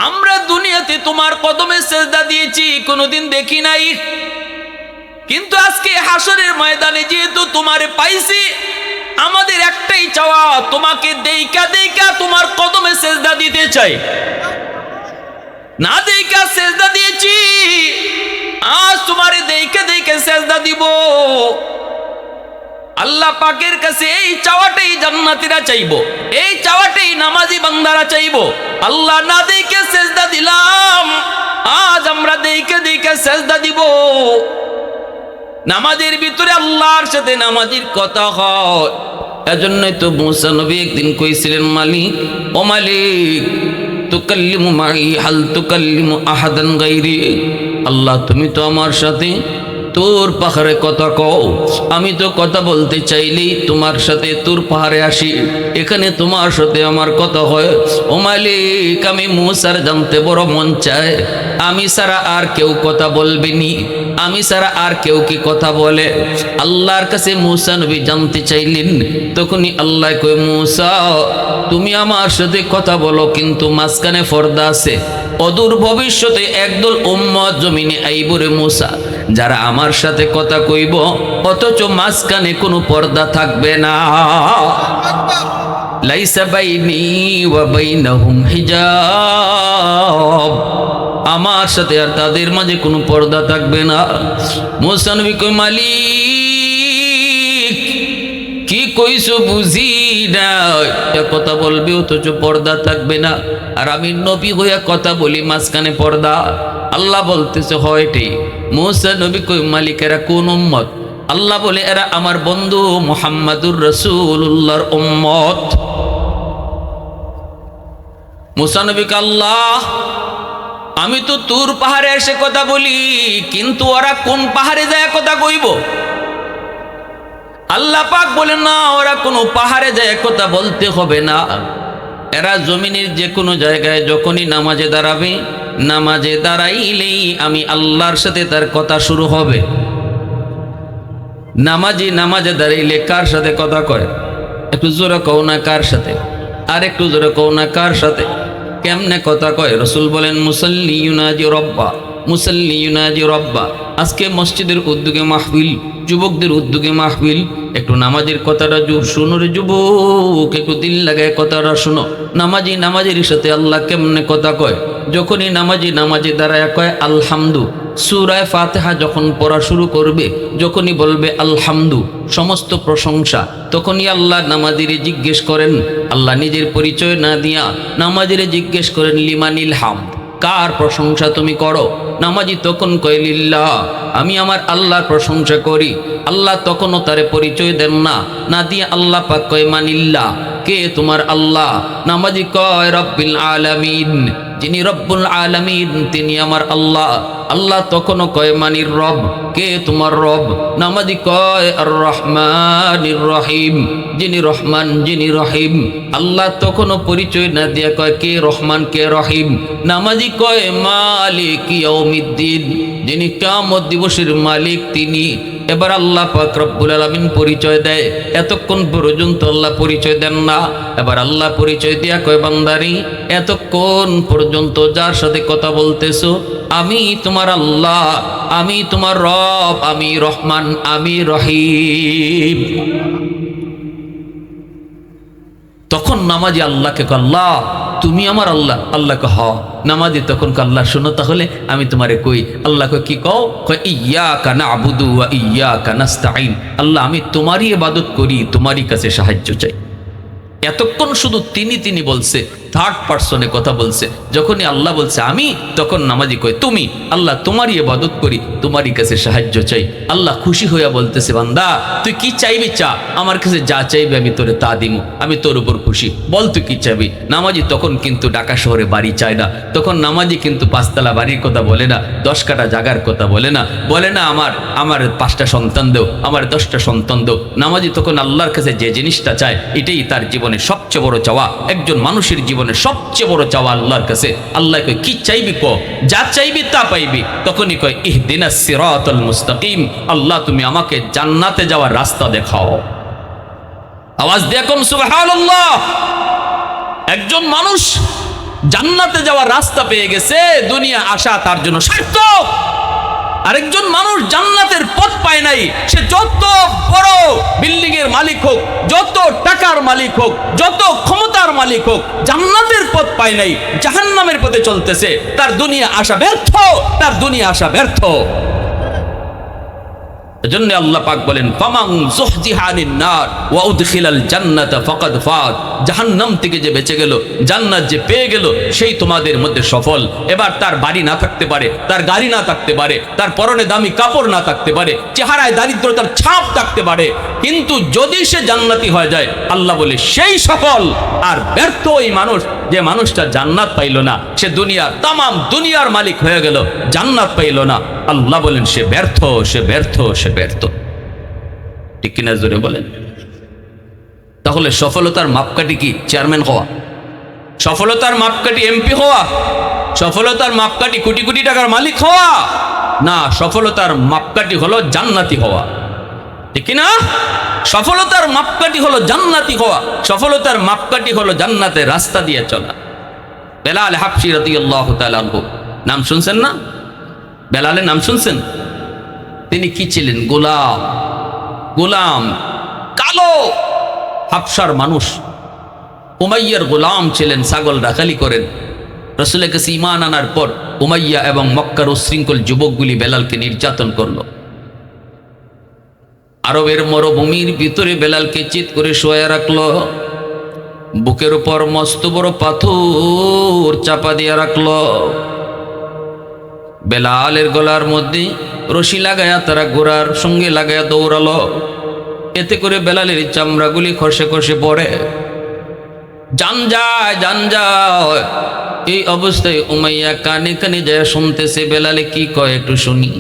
আমরা দুনিয়াতে তোমার কদমে সেজদা দিয়েছি, কোনোদিন দেখি নাই, কিন্তু আজকে হাসরের ময়দানে যেহেতু তোমারে পাইছি, আমাদের একটাই চাওয়া, তোমাকে দেইকা দেইকা তোমার কদমে সেজদা দিতে চাই। না দেইকা সেজদা দিয়েছি, আজ তোমারে দেইকা দেইকা সেজদা দিব। আল্লাহ পাকের কাছে এই চাওয়াটাই জান্নাতীরা চাইবো, এই চাওয়াটাই নামাজি বান্দারা চাইবো। আল্লাহ না দেইকে সেজদা দিলাম, আজ আমরা দেইকে দেইকে সেজদা দিব। নামাজের ভিতরে আল্লাহর সাথে নামাজির কথা হয়। এজন্যই তো মুসা নবী একদিন কইছিলেন, মালিক ও মালিক তুকাল্লিমু মাই হাল তুকাল্লিমু আহাদান গায়রি। আল্লাহ তুমি তো আমার সাথে তোর পাহাড়ে কথা কও, আমি তো কথা বলতে চাইলেই তোমার সাথে তোর পাহাড়ে আসি, এখানে তোমার সাথে আমার কথা হয়। ও মালিক আমি মুসার জানতে বড় মন চায়, আমি ছাড়া আর কেউ কথা বলবে নি, আমি ছাড়া আর কেউ কি কথা বলে? আল্লাহর কাছে মুসা নবী জানতে চাইলেন। তখনই আল্লাহ কয়, মুসা তুমি আমার সাথে কথা বলো, কিন্তু মাঝখানে পর্দা আছে। অদূর ভবিষ্যতে একদল উম্মত জমিনে আইবরে মুসা, যারা আমার সাথে কথা কইব, অথচ মাঝখানে কোনো পর্দা থাকবে না। লাইসা বাইনি ওয়া বাইনাহুম হিজাব, আমার সাথে আর তাদের মাঝে কোনো পর্দা থাকবে না। মুসা নবী কই, মালিক কি কইছো বুঝি না, কথা বলবে অথচ পর্দা থাকবে না, আর আমি নবী হইয়া কথা বলি মাঝখানে পর্দা। আল্লাহ বলতেছে হয় ঠিক। মুসা নবী কই, মালিক এরা কোন উম্মত? আল্লাহ বলে, এরা আমার বন্ধু মুহাম্মাদুর রাসূলুল্লাহর উম্মত। মুসা নবী কে, আল্লাহ আমি তো তুর পাহাড়ে এসে কথা বলি, কিন্তু ওরা কোন পাহাড়ে যায় কথা কইব? আল্লাহ পাক বলেন, না ওরা কোনো পাহাড়ে যায় কথা বলতে হবে না, এরা জমিনের যে কোনো জায়গায় যখনই নামাজে দাঁড়াবে, নামাজে দাঁড়াইলেই আমি আল্লাহর সাথে তার কথা শুরু হবে। নামাজে দাঁড়াইলে কার সাথে কথা কয়? একটু জোরে কও না কার সাথে, আর একটু জোরে কও না কার সাথে। কেমনে কথা কয়? রসুল বলেন, মুসাল্লি ইউনাজি রব্বা, মুসাল্লি ইউনাজি রব্বা। আজকে মসজিদের উদ্যোগে মাহফিল, যুবকদের উদ্যোগে মাহফিল, একটু নামাজের কথাটা শুনো রে যুবক, একটু দিল লাগায় কথাটা শুনো। নামাজের সাথে আল্লাহ কেমনে কথা কয়? যখনই নামাজে দাঁড়ায় কয় আলহামদু। সূরা ফাতিহা যখন পড়া শুরু করবে, যখনই বলবে আলহামদু, সমস্ত প্রশংসা, তখনই আল্লাহ নামাজিরে জিজ্ঞেস করেন, আল্লাহ নিজের পরিচয় না দিয়া নামাজিরে জিজ্ঞেস করেন, লিমানিল হামদ, কার প্রশংসা তুমি করো? নামাজি তখন কয়, লিল্লাহ, আমি আমার আল্লাহর প্রশংসা করি। আল্লাহ তখনও তারে পরিচয় দেন না, না দিয়ে আল্লাহ পাক কয়, মানিল্লাহ, কে তোমার আল্লাহ? নামাজি কয়, রব্বিল আলামিন, যিনি রব্বুল আলামিন তিনি আমার আল্লাহ। আল্লাহ তখনও কয়, মানির রব, কে তোমার রব? নামাজি কয়, আর রহমানির রহিম, যিনি রহমান যিনি রহিম। আল্লাহ তখনও পরিচয় না দিয়া কয়, কে রহমান কে রহিম? নামাজি কয়, মালিক ইয়াউমিদ্দিন, যিনি কিয়ামত দিবসের মালিক তিনি। এবার আল্লাহ পাক রব্বুল আলামিন পরিচয় দেয়। এতক্ষণ পর্যন্ত আল্লাহ পরিচয় দেন না, এবার আল্লাহ পরিচয় দিয়া কয়, বান্দারি এতক্ষণ পর্যন্ত যার সাথে কথা বলতেছো, আমি তোমার আল্লাহ, আমি তোমার রব, আমি রহমান, আমি রহিম। তখন নামাজি আল্লাহকে কয়, আল্লাহ তুমি আমার আল্লাহ? আল্লাহ ক হ। নামাজি তখন আল্লাহ শোনো তাহলে আমি তোমারে কই। আল্লাহ কয়, কি কও? কয়, ইয়্যাকা না'বুদু ওয়া ইয়্যাকা নাস্তাঈন। আল্লাহ আমি তোমারই ইবাদত করি, তোমারই কাছে সাহায্য চাই। এতক্ষণ শুধু তিনি বলছে, থার্ড পার্সনে কথা বলছে। যখনই আল্লাহ বলছে আমি, তখন নামাজি কয় তুমি। আল্লাহ তোমারই ইবাদত করি, তোমারই কাছে সাহায্য চাই। আল্লাহ খুশি হইয়া বলতেছে বান্দা তুই কি চাইবি চা, আমার কাছে যা চাইবি আমি তোরে তা দিমু, আমি তোর উপর খুশি, বল তুই কি চাইবি। নামাজি তখন কিন্তু ঢাকা শহরে বাড়ি চায় না, তখন নামাজি কিন্তু 5 তলা বাড়ির কথা বলে না, 10 কাঠা জাগার কথা বলে না, বলে না আমার 5টা সন্তান দেও, আমার 10টা সন্তান দেও। নামাজি তখন আল্লাহর কাছে যে জিনিসটা চায় এটাই তার জীবনে সবচেয়ে বড় চাওয়া। একজন মানুষের জীবনে সবচেয়ে বড় চাওয়া আল্লাহর কাছে। আল্লাহ কয় কি চাইবি ক, যা চাইবি তা পাইবি। তখনই কয় ইহদিনাস সিরাতাল মুস্তাকিম, আল্লাহ তুমি আমাকে জান্নাতে যাওয়ার রাস্তা দেখাও। আওয়াজ দিয়ে কোন সুবহানাল্লাহ। একজন মানুষ জান্নাতে যাওয়ার রাস্তা পেয়ে গেছে, দুনিয়া আসা তার জন্য সার্থক। আরেকজন মানুষ জান্নাতের পথ পায় নাই, সে যত বড় বিল্ডিং এর মালিক হোক, যত টাকার মালিক হোক, যত ক্ষমতার মালিক হোক, জান্নাতের পথ পায় নাই, জাহান্নামের পথে চলতেছে, তার দুনিয়া আসা ব্যর্থ, তার দুনিয়া আসা ব্যর্থ। এজন্য আল্লাহ পাক বলেন ফামান যুহজিহা আনিন নার ওয়া উদখিলাল জান্নাতা ফাকাদ ফাত, জাহান্নাম থেকে যে বেঁচে গেল, জান্নাত যে পেয়ে গেল, সেই তোমাদের মধ্যে সফল। এবার তার বাড়ি না থাকতে পারে, তার গাড়ি না থাকতে পারে, তার পরনে দামি কাপড় না থাকতে পারে, চেহারায় দারিদ্রতার ছাপ থাকতে পারে, কিন্তু যদি সে জান্নাতি হয়ে যায় আল্লাহ বলে সেই সফল। আর ব্যর্থ ওই মানুষ, যে মানুষটা জান্নাত পাইল না, সে তামাম দুনিয়ার মালিক হয়ে গেল, জান্নাত পাইল না, আল্লাহ বলেন সে ব্যর্থ, সে ব্যর্থ, সে ব্যর্থ। ঠিক কিনা জোরে বলেন। তাহলে সফলতার মাপকাঠি কি? চেয়ারম্যান হওয়া? সফলতার মাপকাঠি এমপি হওয়া? সফলতার মাপকাঠি কোটি কোটি টাকার মালিক হওয়া? না, সফলতার মাপকাঠি হলো জান্নাতি হওয়া। ঠিক কিনা? সফলতার মাপকাঠি হলো জান্নাতি হওয়া, সফলতার মাপকাঠি হলো জান্নাতের রাস্তা দিয়ে চলা। বেলাল হাবশী রাদিয়াল্লাহু তাআলা আনহু, নাম শুনছেন না? বেলালের নাম শুনছেন? তিনি কি ছিলেন? গোলাম। গোলাম, কালো হাবশার মানুষ, উমাইয়ার গোলাম ছিলেন, ছাগল রাখালি করেন। রাসূলের কাছে ঈমান আনার পর উমাইয়া এবং মক্কার উশৃঙ্খল যুবকগুলি বেলালকে নির্যাতন করলো। আরবের মরুভূমির ভিতরে বেলালকে চিৎ করে শোয়া রাখলো, বুকের উপর মস্ত বড় পাথর চাপা দিয়ে রাখলো। বেলালের গলার মধ্যে রশি লাগায়া তারা ঘোড়ার সঙ্গে লাগায়া দৌড়ালো, এতে করে বেলালের চামড়াগুলি খসে খসে পড়ে, জান যায়, জান যায়। এই অবস্থায় উমাইয়া কানে কানে যায় শুনতেছে বেলালে কি কয়, একটু শুনি।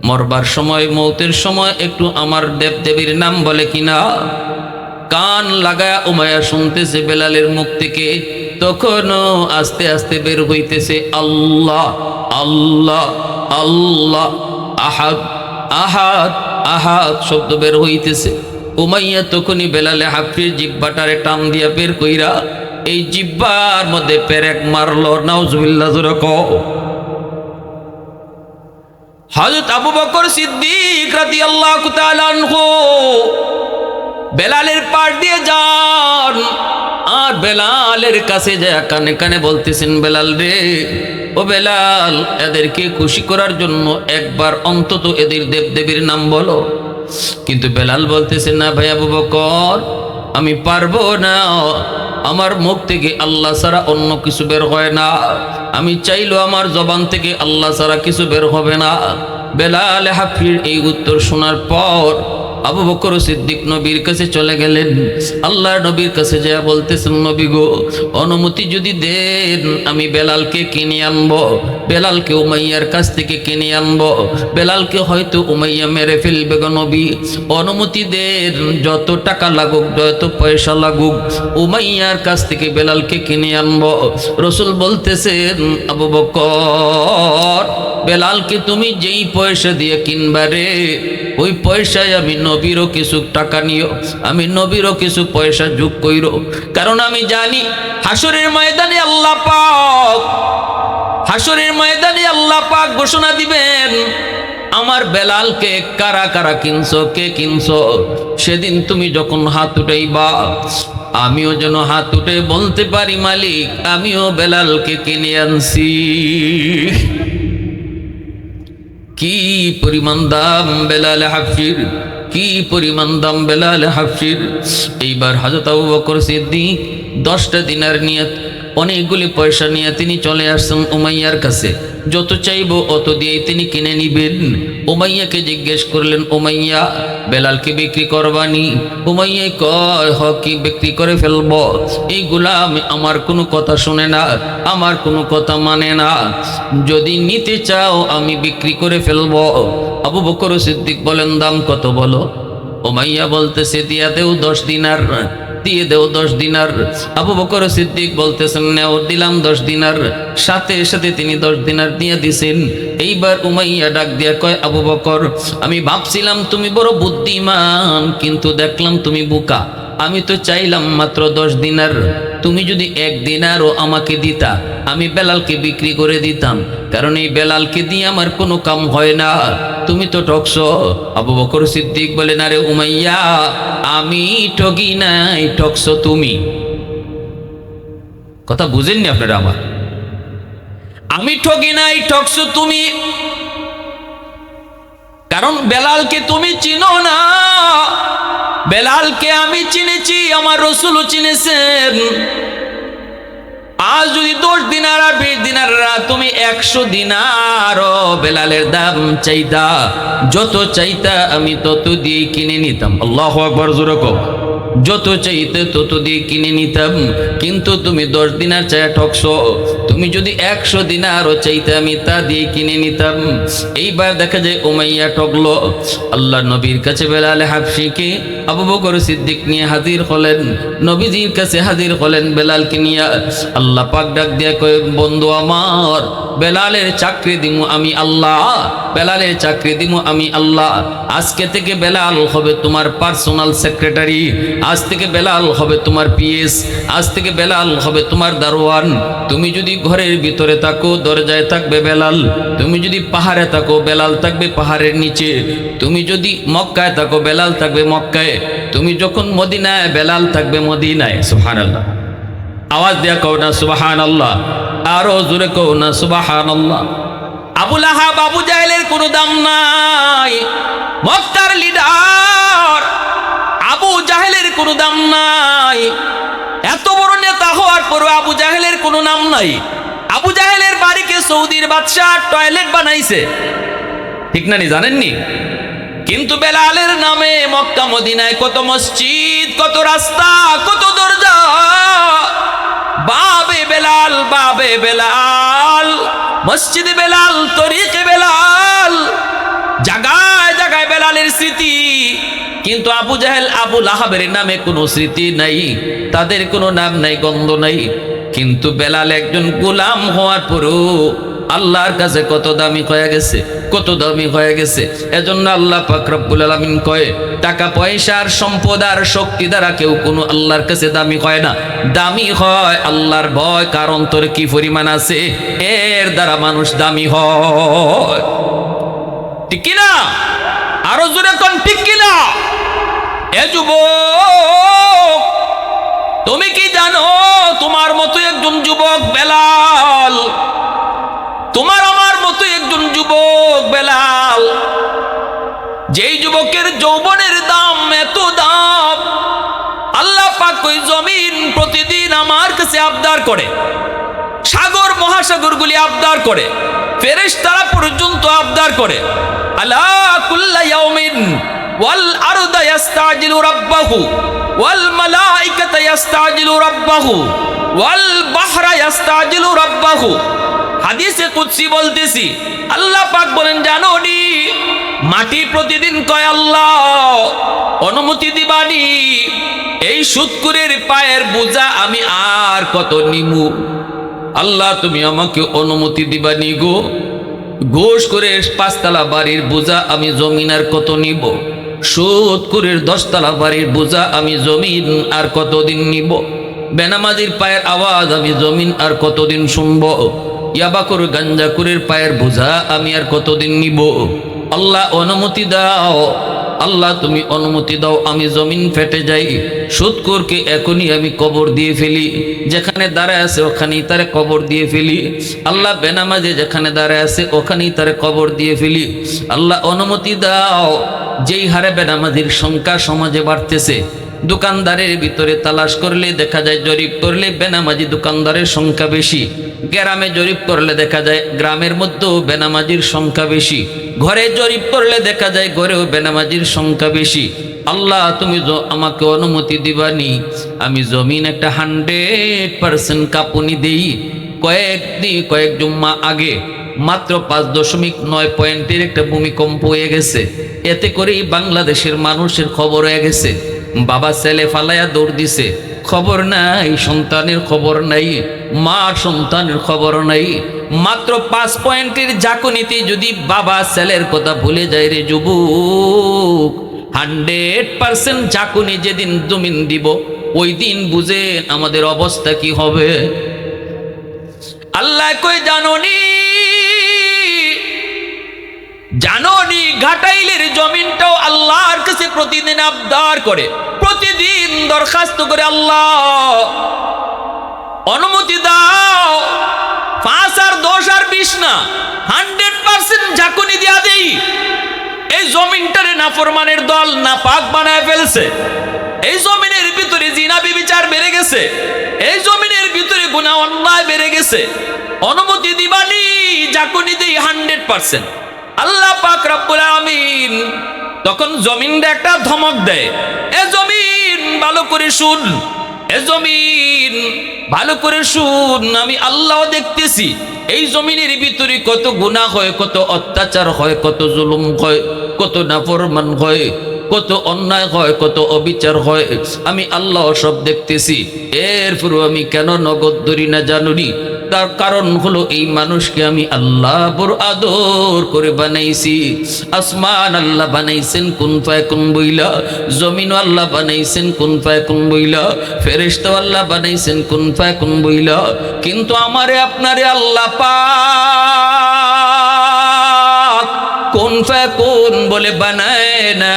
মরবার সময়, মৌতের সময় একটু আমার দেব দেবীর নাম বলে কিনা। কান লাগায়া উমাইয়া শুনতেছে বেলালের মুখ থেকে, তখনও আস্তে আস্তে বের হইতেছে আল্লাহ আল্লাহ আল্লাহ, আহাদ আহাদ আহাদ শব্দ বের হইতেছে। উমাইয়া তখনই বেলালে হাফির জিব্বাটারে টান দিয়া বের কইরা এই জিব্বার মধ্যে পেরেক মারলো। নাউজুবিল্লাহ জোরে কও। হযরত আবু বকর সিদ্দিক রাদিয়াল্লাহু তাআলা আনহু বেলালের পাশ দিয়ে যান, আর বেলালের কাছে যায় কানে কানে বলতেছেন, বেলাল রে, ও বেলাল, এদেরকে খুশি করার জন্য একবার অন্তত এদের দেবদেবীর নাম বলো। কিন্তু বেলাল বলতেছে, না ভাই আবু বকর, আমি পারবো না, আমার মুখ থেকে আল্লাহ ছাড়া অন্য কিছু বের হয় না, আমি চাইলো আমার জবান থেকে আল্লাহ ছাড়া কিছু বের হবে না। বেলাল হাফির এই উত্তর শোনার পর আবু বকর সিদ্দিক নবীর কাছে চলে গেলেন। আল্লাহর নবীর কাছে যা বলতেছেন, নবী গো, অনুমতি যদি দেন আমি বেলালকে কিনে আনবো, বেলালকে উমাইয়ার কাছ থেকে কিনে আনবো, বেলালকে হয়তো উমাইয়া মেরে ফেলবে গো নবী, অনুমতি দেন, যত টাকা লাগুক, যত পয়সা লাগুক, উমাইয়ার কাছ থেকে বেলালকে কিনে আনবো। রসুল বলতেছেন, আবু বকর, বেলালকে তুমি যেই পয়সা দিয়ে কিনবা রে, ওই পয়সায় আমি নবীরও কিছু টাকা নিও, আমি নবীরও কিছু পয়সা যোগ কইরো, কারণ আমি জানি হাসরের ময়দানে আল্লাহ পাক, হাসরের ময়দানে আল্লাহ পাক ঘোষণা দিবেন, আমার বেলালকে কারা কারা কিনছো, কে কিনছো। সেদিন তুমি যখন হাত উঠাইবা, আমিও যেন হাত উঠে বলতে পারি, মালিক, আমিও বেলালকে কিনে আনছি। কি পরিমাণ দাম বেলাল হাফসির, কি পরিমাণ দাম বেলাল হাফসির। এইবার হযরত আবু বকর সিদ্দিক 10টা দিনার নিয়ে অনেকগুলি পয়সা নিয়ে তিনি চলে আসছেন উমাইয়ার কাছে। যত চাইবো অত দিয়ে তিনি কিনে নিবেন। উমাইয়াকে জিজ্ঞেস করলেন, উমাইয়া বেলালকে বিক্রি করবানি? উমাইয়া কয়, হ, কি বিক্রি করে ফেলব। এই গোলাম আমার কোনো কথা শুনে না, আমার কোনো কথা মানে না, যদি নিতে চাও আমি বিক্রি করে ফেলব। আবু বকর সিদ্দিক বলেন, দাম কত বলো? উমাইয়া বলতেছে, দিয়া দেও 10 দিনার, দিয়ে দেও 10 দিনার। আবু বকর সিদ্দিক বলতেছেন, নেও, দিলাম 10 দিনার। সাথে সাথে তিনি 10 দিনার দিয়ে দিছেন। এইবার উমাইয়া ডাক দিয়া কয়, আবু বকর, আমি ভাবছিলাম তুমি বড় বুদ্ধিমান, কিন্তু দেখলাম তুমি বোকা। আমি তো চাইলাম মাত্র 10 দিনার, তুমি যদি 1 দিনারও আমাকে দিতা আমি বেলালকে বিক্রি করে দিতাম, কারণ এই বেলালকে দিয়ে আমার কোনো কাম হয় না। তুমি তো ঠকছো। আবু বকর সিদ্দিক বলেন, আরে উমাইয়া, আমি ঠকি নাই, ঠকছো তুমি। কথা বুঝেননি আপনারা আমার? আমি ঠকি নাই, ঠকছো তুমি। কারণ বেলালকে তুমি চিনো না, বেলালকে আমি চিনেছি, আমার রাসূলও চিনেছেন। আজ যদি 10 দিনার আর 20 দিনার তুমি 100 দিনার বেলালের দাম চাইতা, যত চাইতা আমি তত দিয়ে কিনে নিতাম। আল্লাহু আকবার, জোরে কও। যত চাইতে তত দিয়ে কিনে নিতাম, কিন্তু তুমি 10 দিনার চাইয়া ঠকছো। তুমি যদি 100 দিনারও চাইতে আমি তা দিয়ে কিনে নিতাম। এইবার দেখা যায় উমাইয়া ঠকলো। আল্লাহ নবীর কাছে বেলাল হাবশিকে আবু বকর সিদ্দিক নিয়ে হাজির হলেন। নবীজির কাছে হাজির হলেন বেলালকে নিয়ে। আল্লাহ পাক ডাক দিয়া কয়, বন্ধু আমার, বেলালের চাকরি দিমু আমি আল্লাহ, বেলালের চাকরি দিমু আমি আল্লাহ। আজকে থেকে বেলাল হবে তোমার পার্সোনাল সেক্রেটারি, আজ থেকে বেলাল হবে তোমার পিএস, আজ থেকে বেলাল হবে তোমার দারোয়ান। তুমি যদি ঘরের ভিতরে থাকো দরজায় থাকবে বেলাল, তুমি যদি পাহাড়ে থাকো বেলাল থাকবে পাহাড়ের নিচে, তুমি যদি মক্কায় থাকো বেলাল থাকবে মক্কায়, তুমি যখন মদিনায় বেলাল থাকবে মদিনায়। সুবহানাল্লাহ, আওয়াজ দিয়া কও না সুবহানাল্লাহ, আরো জোরে কও না সুবহানাল্লাহ। আবু লাহাব, আবু জাহেলের কোনো দাম নাই, মক্কার লিডার আবু জাহেলের কোনো দাম নাই। এত বড় নেতা হওয়ার পরও আবু জাহেলের কোনো নাম নাই। আবু জাহেলের বাড়িকে সৌদির বাদশাহ টয়লেট বানাইছে, ঠিক না? নি জানেননি? কিন্তু বেলালের নামে মক্কা মদিনায় কত মসজিদ, কত রাস্তা, কত দরজা। বাবে বেলাল, বাবে বেলাল, মসজিদে বেলাল, তরিকে বেলাল, জায়গায় জায়গায় বেলালের স্মৃতি। কিন্তু আবু জাহেল, আবু লাহাবের নামে কোনো স্মৃতি নাই, তাদের কোনো নাম নাই, গন্ধ নাই। কিন্তু বেলাল একজন গোলাম হওয়ার পরও আল্লাহর কাছে কত দামি হয়ে গেছে, কত দামি হয়ে গেছে। এজন্য আল্লাহ পাক রব্বুল আলামিন কয়, টাকা পয়সার সম্পদ আর শক্তি দ্বারা কেউ কোনো আল্লাহর কাছে দামি হয় না। দামি হয় আল্লাহর ভয়, কার অন্তরে কি পরিমাণ আছে এর দ্বারা মানুষ দামি হয়। ঠিক কিনা? আরো জোরে কোন ঠিক কিনা? এ যুবক, তুমি কি জানো তোমার মতো একজন যুবক বেলাল, তোমার আমার মতো একজন যুবক বেলাল, যেই যুবকের যৌবনের দাম এত দাম, আল্লাহ পাক ওই জমিন প্রতিদিন আমার কাছে আবদার করে, সাগর মহাসাগরগুলি আবদার করে, ফেরেশতারা পর্যন্ত আবদার করে। আলা কুল্লা ইয়াউমিন ওয়াল আরদা ইস্তাজিলু রাব্বাহু ওয়াল মালাইকাতু ইস্তাজিলু রাব্বাহু ওয়াল বাহরা ইস্তাজিলু রাব্বাহু। হাদিসে কুদসি বলতেছি, আল্লাহ পাক বলেন, জানো নি মাটি প্রতিদিন কয় আল্লাহ অনুমতি দিবানি এই সুৎকুরের পায়ের বোঝা আমি আর কত নিমু। আল্লাহ তুমি আমাকে অনুমতি দিবানি গো, ঘোষ করে 5 তলা বাড়ির বোঝা আমি জমিন আর কত নিব, সুৎকুরের 10 তলা বাড়ির বোঝা আমি জমিন আর কতদিন নিব, বেনামাজির পায়ের আওয়াজ আমি জমিন আর কতদিন শুনবো, ইয়াবাকুর গাঞ্জাকুরের পায়ের বোঝা আমি আর কতদিন নিব। আল্লাহ অনুমতি দাও, আল্লাহ তুমি অনুমতি দাও, আমি জমিন ফেটে যাই, সুৎকুরকে এখনই আমি কবর দিয়ে ফেলি, যেখানে দাঁড়ায় আছে ওখানেই তারে কবর দিয়ে ফেলি। আল্লাহ বেনামাজে যেখানে দাঁড়ায় আছে ওখানেই তারে কবর দিয়ে ফেলি। আল্লাহ অনুমতি দাও, যেই হারে বেনামাজির সংখ্যা সমাজে বাড়তেছে দোকানদারের ভিতরে তালাশ করলে দেখা যায়, জরিপ করলে বেনামাজি দোকানদারের সংখ্যা বেশি। গ্রামে জরিপ করলে দেখা যায় গ্রামের মধ্যেও বেনামাজির সংখ্যা বেশি। ঘরে জরিপ করলে দেখা যায় ঘরেও বেনামাজির সংখ্যা বেশি। আল্লাহ তুমি আমাকে অনুমতি দিবানি, আমি জমিন একটা 100% কাঁপুনি দেই। কয়েক জুম্মা আগে মাত্র 5.9 পয়েন্টের একটা ভূমিকম্প হয়ে গেছে। এতে করেই বাংলাদেশের মানুষের খবর হয়ে গেছে। বাবা ছেলে ফালাইয়া দৌড় দিছে, খবর নাই, সন্তানের খবর নাই, মা সন্তানের খবর নাই। মাত্র 5 পয়েন্টের ঝাঁকুনিতে যদি বাবা ছেলের কথা ভুলে যায় রে যুবক, 100% ঝাঁকুনি যেদিন জমিন দিব ওই দিন বুঝেন আমাদের অবস্থা কি হবে। আল্লাহ কই জানোনি ঘাটাইলের জমিনটাও আল্লাহর কাছে প্রতিদিন আবদার করে, প্রতিদিন দরখাস্ত করে, আল্লাহ অনুমতি দাও, 5 আর 10 আর 20 না, 100% ঝাঁকুনি দিয়া দেই। এই জমিনটারে নাফরমানের দল নাপাক বানায় ফেলছে। এই জমিনের ভিতরে জিনা ব্যভিচার বেড়ে গেছে, এই জমিনের ভিতরে গুনাহ অন্যায় বেড়ে গেছে। অনুমতি দিবানি, ঝাঁকুনি দেই 100%। আল্লাহ পাক রব্বুল আমিন তখন জমিনটা একটা ধমক দেয়, এ জমিন ভালো করে শুন, এ জমিন ভালো করে শুন, আমি আল্লাহ দেখতেছি এই জমিনের ভিতরে কত গুনাহ হয়, কত অত্যাচার হয়, কত জুলুম হয়, কত নাফরমান হয়, কত অন্যায় হয়, কত অবিচার হয়, আমি আল্লাহ সব দেখতেছি। এরপরও আমি কেন নগদ ধরি না জানুনি? তার কারণ হলো এই মানুষকে আমি আল্লাহ বড় আদর করে বানাইছি। আসমান আল্লাহ বানাইছেন কুন ফায়াকুন বইলা, জমিন আল্লাহ বানাইছেন কুন ফায়াকুন বইলা, ফেরেশতা আল্লাহ বানাইছেন কুন ফায়াকুন বইলা, কিন্তু আমারে আপনারে আল্লাহ পাক কুন ফায়াকুন বলে বানায় না।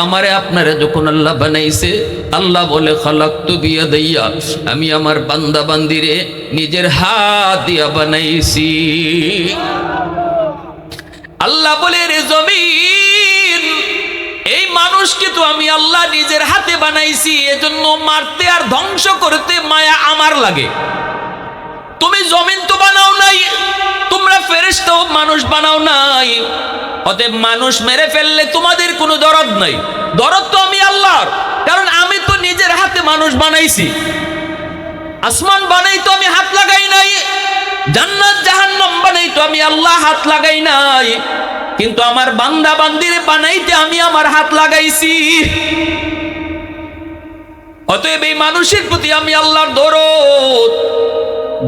আমারে আপনারে যখন আল্লাহ বানাইছে, আল্লাহ বলে খালাকতু বিয়াদাইয়া, আমি আমার বান্দা বান্দিরে নিজের হাত দিয়া বানাইছি। আল্লাহ বলে রে জমিন, এই মানুষকে তো আমি আল্লাহ নিজের হাতে বানাইছি, এজন্য মারতে আর ধ্বংস করতে মায়া আমার লাগে। তুমি জমিন তো বানাও নাই, তোমরা ফেরেশতাও মানুষ বানাও নাই, অতএব মানুষ মেরে ফেললে তোমাদের কোনো দরদ নাই। দরদ তো আমি আল্লাহর, কারণ আমি তো নিজের হাতে মানুষ বানাইছি। আসমান বানাই তো আমি হাত লাগাই নাই, জান্নাত জাহান্নাম বানাই তো আমি আল্লাহ হাত লাগাই নাই, কিন্তু আমার বান্দা বান্দিরে বানাইতে আমি আমার হাত লাগাইছি। অতএব এই মানুষের প্রতি আমি আল্লাহর দরদ।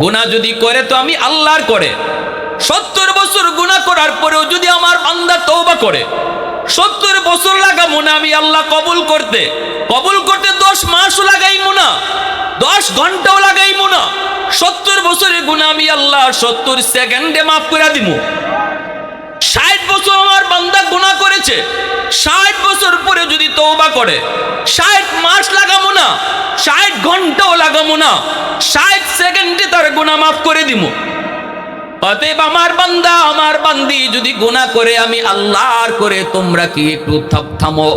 গুনাহ যদি করে তো আমি আল্লাহর করে। 70 বছর গুনাহ করার পরেও যদি আমার বান্দা তওবা করে, 70 বছর লাগামো না আমি আল্লাহ কবুল করতে 10 মাসও লাগাইমু না, 10 ঘন্টাও লাগাইমু না। 70 বছরের গুনাহ আমি আল্লাহ 70 সেকেন্ডে মাফ করে দিমু। 60 বছর আমার বান্দা গুনাহ করেছে, 60 বছর পরে যদি তওবা করে, 60 মাস লাগামু না, 60 ঘন্টাও লাগামু না, 60 সেকেন্ডে তার গুনাহ মাফ করে দিমু। অতএব আমার বান্দা আমার বান্দি যদি গুনাহ করে আমি আল্লাহর করে, তোমরা কি একটু থামো?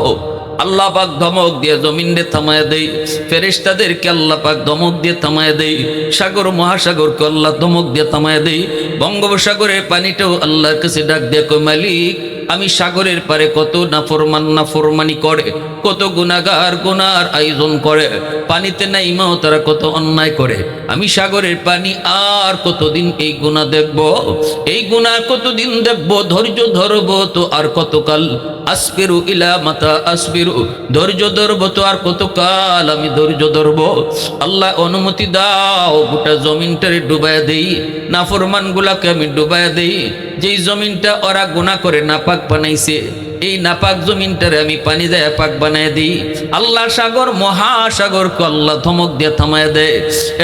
আল্লাহ পাক ধমক দিয়ে জমিনে থামায় দেই, ফেরেশতাদেরকে আল্লাহ পাক ধমক দিয়ে থামায় দেই, সাগর মহাসাগরকে আল্লাহ ধমক দিয়ে থামায় দেই, বঙ্গোপসাগরের পানিটাও আল্লাহর কাছে ডাক দিয়ে কই, মালিক আমি সাগরের পারে কত নাফরমানি করে, কত গুনাহগার গুনার আয়োজন করে, পানিতে নাইমাও তারা কত অন্যায় করে, আমি সাগরের পানি আর কতদিন এই গুনাহ দেখব, এই গুনাহ কতদিন দেখব, ধৈর্য ধরবো তো আর কতকাল, আসবিরু ইলা মাতা আসবিরু, ধৈর্য ধরবো তো আর কতকাল আমি ধৈর্য ধরবো। আল্লাহ অনুমতি দাও, গোটা জমিনটারে ডুবাইয়া দেই, নাফরমান গুলাকে আমি ডুবাইয়া দেই। যেই জমিনটা ওরা গুনাহ করে নাপাক বানাইছে, এই নাপাক জমিনটারে আমি পানি দেয়া পাক বানায় দিই। আল্লাহ সাগর মহাসাগরকে আল্লাহ ধমক দিয়ে থামায় দেয়।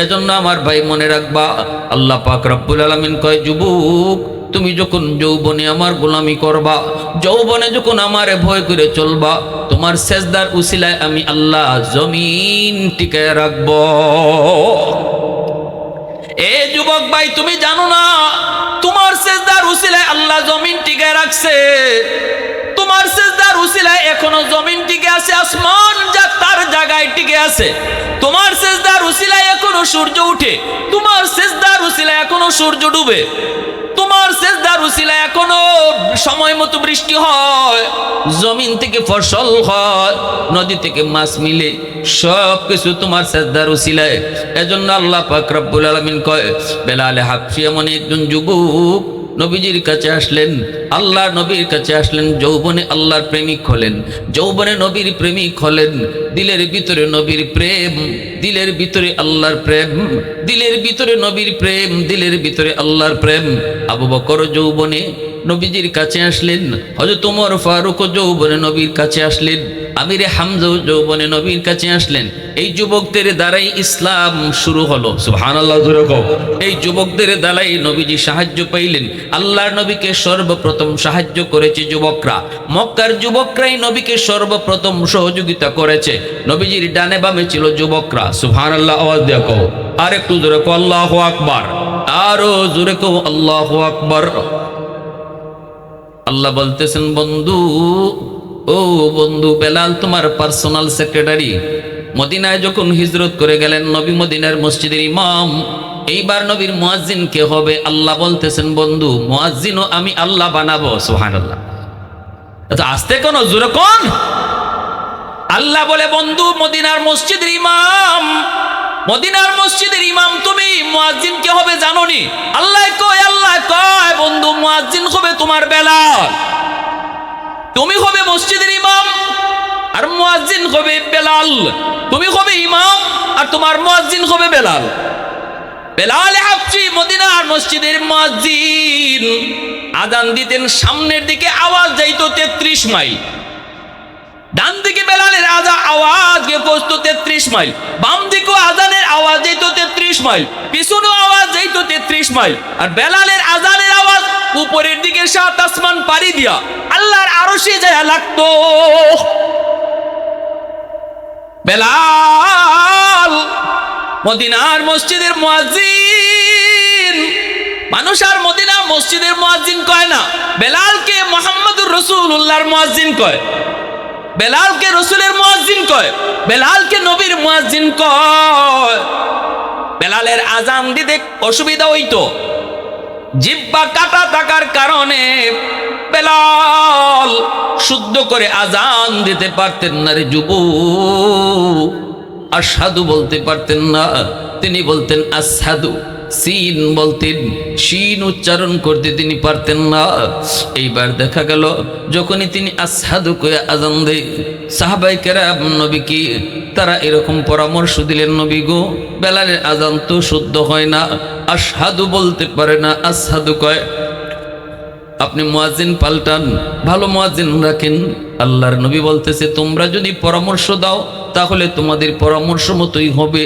এজন্য আমার ভাই মনে রাখবা, আল্লাহ পাক রব্বুল আলামিন কয়, যুবক তুমি যখন যৌবনে আমার গোলামি করবা, যৌবনে যখন আমারে ভয় করে চলবা, তোমার সেজদার উসিলায় আমি আল্লাহ জমিন টিকায় রাখব। এ যুবক ভাই, তুমি জানো না তোমার সেজদার উসিলায় আল্লাহ জমিন টিকায় রাখছে। তোমার সেজদার উসিলায় এখনো জমিন টিকে আছে। আসমান যা তার জায়গা জায়গায় টিকে আছে। তোমার সেজদার উসিলায় এখনো সূর্য উঠে, তোমার সেজদার উসিলায় এখনো সূর্য ডুবে, তোমার সেজদার উসিলায় এখনো সময় মতো বৃষ্টি হয়, জমিন থেকে ফসল হয়, নদী থেকে মাছ মিলে, সব কিছু তোমার সেজদার উসিলায়। এজন্য আল্লাহ পাক রব্বুল আলামিন কয়, বেলাল হাবশী এমন একজন যুবক নবীজির কাছে আসলেন, আল্লাহর নবীর কাছে আসলেন, যৌবনে আল্লাহর প্রেমিক হলেন, যৌবনে নবীর প্রেমিক হলেন, দিলের ভিতরে নবীর প্রেম, দিলের ভিতরে আল্লাহর প্রেম, দিলের ভিতরে নবীর প্রেম, দিলের ভিতরে আল্লাহর প্রেম। আবু বকর যৌবনে নবীজির কাছে আসলেন, হযরত ওমর ফারুক যৌবনে নবীর কাছে আসলেন, আমির হামজা যৌবনে নবীর কাছে আসলেন। এই যুবকদের দ্বারাই ইসলাম শুরু হলো। সুবহানাল্লাহ। এই যুবকদের দ্বারাই নবীজি সাহায্য পাইলেন। আল্লাহর নবীকে সর্বপ্রথম সাহায্য করেছে যুবকরা, মক্কার যুবকরাই নবীকে সর্বপ্রথম সহযোগিতা করেছে। নবীজির ডানে বামে ছিল যুবকরা। সুবহানাল্লাহ। আওয়াজ দিয়ে কও, আর একটু জোরে কও আল্লাহু আকবার, আরো জোরে কও আল্লাহু আকবার। আল্লাহ বলতেছেন, বন্ধু, ও বন্ধু বেলাল তোমার পার্সোনাল সেক্রেটারি। মদিনায় যখন হিজরত করে গেলেন, নবী মদিনার মসজিদের ইমাম, এইবার নবীর মুয়াজ্জিন কে হবে? আল্লাহ বলতেছেন, বন্ধু মুয়াজ্জিনও আমি আল্লাহ বানাবো। সুবহানাল্লাহ। আচ্ছা আস্তে কোন জোরে কোন। আল্লাহ বলে, বন্ধু মদিনার মসজিদের ইমাম, মদিনার মসজিদের ইমাম তুমি, মুয়াজ্জিন কে হবে জানোনি? আল্লাহ কয় বন্ধু মুয়াজ্জিন হবে তোমার বেলাল। তুমি হবে মসজিদের ইমাম আর মুয়াজ্জিন হবে বেলাল। তুমি হবে ইমাম আর তোমার মুয়াজ্জিন হবে বেলাল। বেলাল হাবশী মদিনার মসজিদের মুয়াজ্জিন। আযান দিতেন, সামনের দিকে আওয়াজ যাইতো 33 মাইল, ডান দিকে বেলালের আওয়াজ গিয়ে পৌঁছতো 33 মাইল, বাম দিকেও আজানের আওয়াজ যাইত 33 মাইল, পিছনেও আওয়াজ যাইত 33 মাইল। আর বেলালের আজানের আওয়াজ উপরের দিকে 7 আসমান পাড়ি দিয়া আল্লাহর আরশে যায় লাগতো। বেলাল মদিনার মসজিদের মুয়াজ্জিন। মানুষ আর মদিনা মসজিদের মুয়াজ্জিন কয় না, বেলালকে মুহাম্মদুর রাসূলুল্লাহর মুয়াজ্জিন কয়, বেলালকে রসুলের মুয়াজ্জিন কয়, বেলালকে নবীর মুয়াজ্জিন কয়। বেলালের আজান দিতে অসুবিধা হইতো, জিহ্বা কাটা থাকার কারণে বেলাল শুদ্ধ করে আজান দিতে পারতেন না রে যুবক, আশহাদু বলতে পারতেন না, তিনি বলতেন আশহাদু। সিন বলতেন, শিন উচ্চারণ করতে তিনি পারতেন না। এইবার দেখা গেল যখনই তিনি আশহাদু কয়ে আজান দেয়, সাহাবায়ে কেরাম নবীকে তারা এরকম পরামর্শ দিলেন, নবী গো বেলালের আজান তো শুদ্ধ হয় না, আশহাদু বলতে পারে না, আশহাদু কয়। আপনি মুয়াজ্জিন পাল্টান, ভালো মুয়াজ্জিন রাখেন। আল্লাহর নবী বলতেছে, তোমরা যদি পরামর্শ দাও তাহলে তোমাদের পরামর্শ মতোই হবে।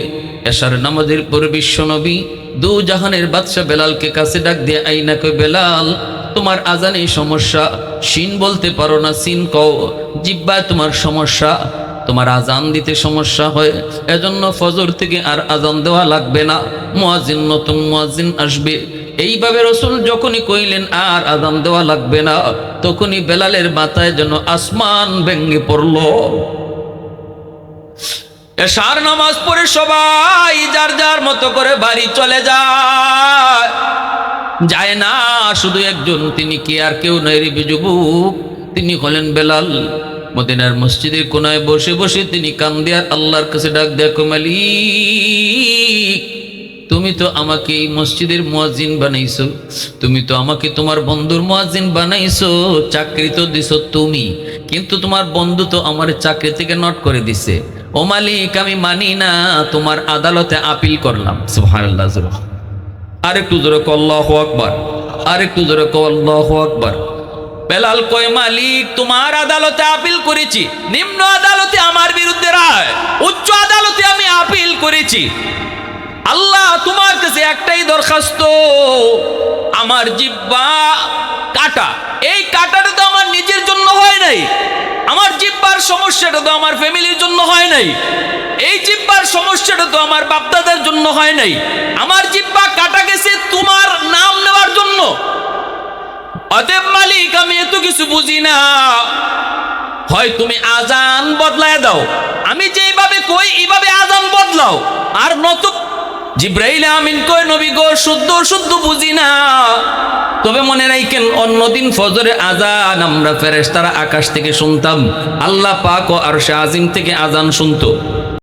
এশার নামাজের পরে বিশ্ব নবী দু জাহানের বাদশা বেলালকে কাছে ডাক দিয়ে আইনা কই, বেলাল তোমার আজানে সমস্যা, শিন বলতে পারো না, সিন কও, জিহ্বায় তোমার সমস্যা, তোমার আজান দিতে সমস্যা হয়, এজন্য ফজর থেকে আর আজান দেওয়া লাগবে না, মুয়াজ্জিন নতুন মুয়াজ্জিন আসবে। এইভাবে রসুল যখনই কইলেন আর আজান দেওয়া লাগবে না, তখনই বেলালের মাথায় যেন আসমান ভেঙে পড়ল। এশার নামাজ পড়ে সবাই যার যার মতো করে বাড়ি চলে যায় না, শুধু একজন, তিনি কি আর কেউ নয় রে যুবক, তিনি হলেন বেলাল। মদিনার মসজিদের কোনায় বসে বসে তিনি কান্দে আর আল্লাহর কাছে ডাক দেখো, মালিক তুমি তো আমাকে এই মসজিদের মুয়াজ্জিন বানাইছো, তুমি তো আমাকে তোমার বন্ধুর মুয়াজ্জিন বানাইছো, চাকরি তো দিছো তুমি, কিন্তু তোমার বন্ধু তো আমার চাকরি থেকে নট করে দিছে। ও মালিক আমি মানি না, তোমার আদালতে আপিল করলাম। সুবহানাল্লাহ। আরেকটু জোরে কও আল্লাহু আকবার, আরেকটু জোরে কও আল্লাহু আকবার। বেলাল কয়, মালিক তোমার আদালতে আপিল করেছি, নিম্ন আদালতে আমার বিরুদ্ধে রায়, উচ্চ আদালতে আমি আপিল করেছি। আল্লাহ তোমার কাছে একটাই দরখাস্ত, আমার জিহ্বা কাটা, এই কাটাটা তো আমার নিজের জন্য হয় নাই, আমার জিহ্বার সমস্যাটা তো আমার ফ্যামিলির জন্য হয় নাই, এই জিহ্বার সমস্যাটা তো আমার বাপদাদার জন্য হয় নাই, আমার জিহ্বা কাটা গেছে তোমার নাম নেওয়ার জন্য। অতএব মালিক আমি এত কিছু বুঝি না, হয় তুমি আজান বদলায় দাও, আমি যেভাবে কই এইভাবে আজান বদলাও আর নতুন জিব্রাইল আমিন কই নবী গো শুদ্ধ শুদ্ধ বুঝি না, তবে মনে রাখেন অন্যদিন ফজরের আজান আমরা ফেরেশতারা আকাশ থেকে শুনতাম, আল্লাহ পাক ও আরশে আজিম থেকে আজান শুনতো।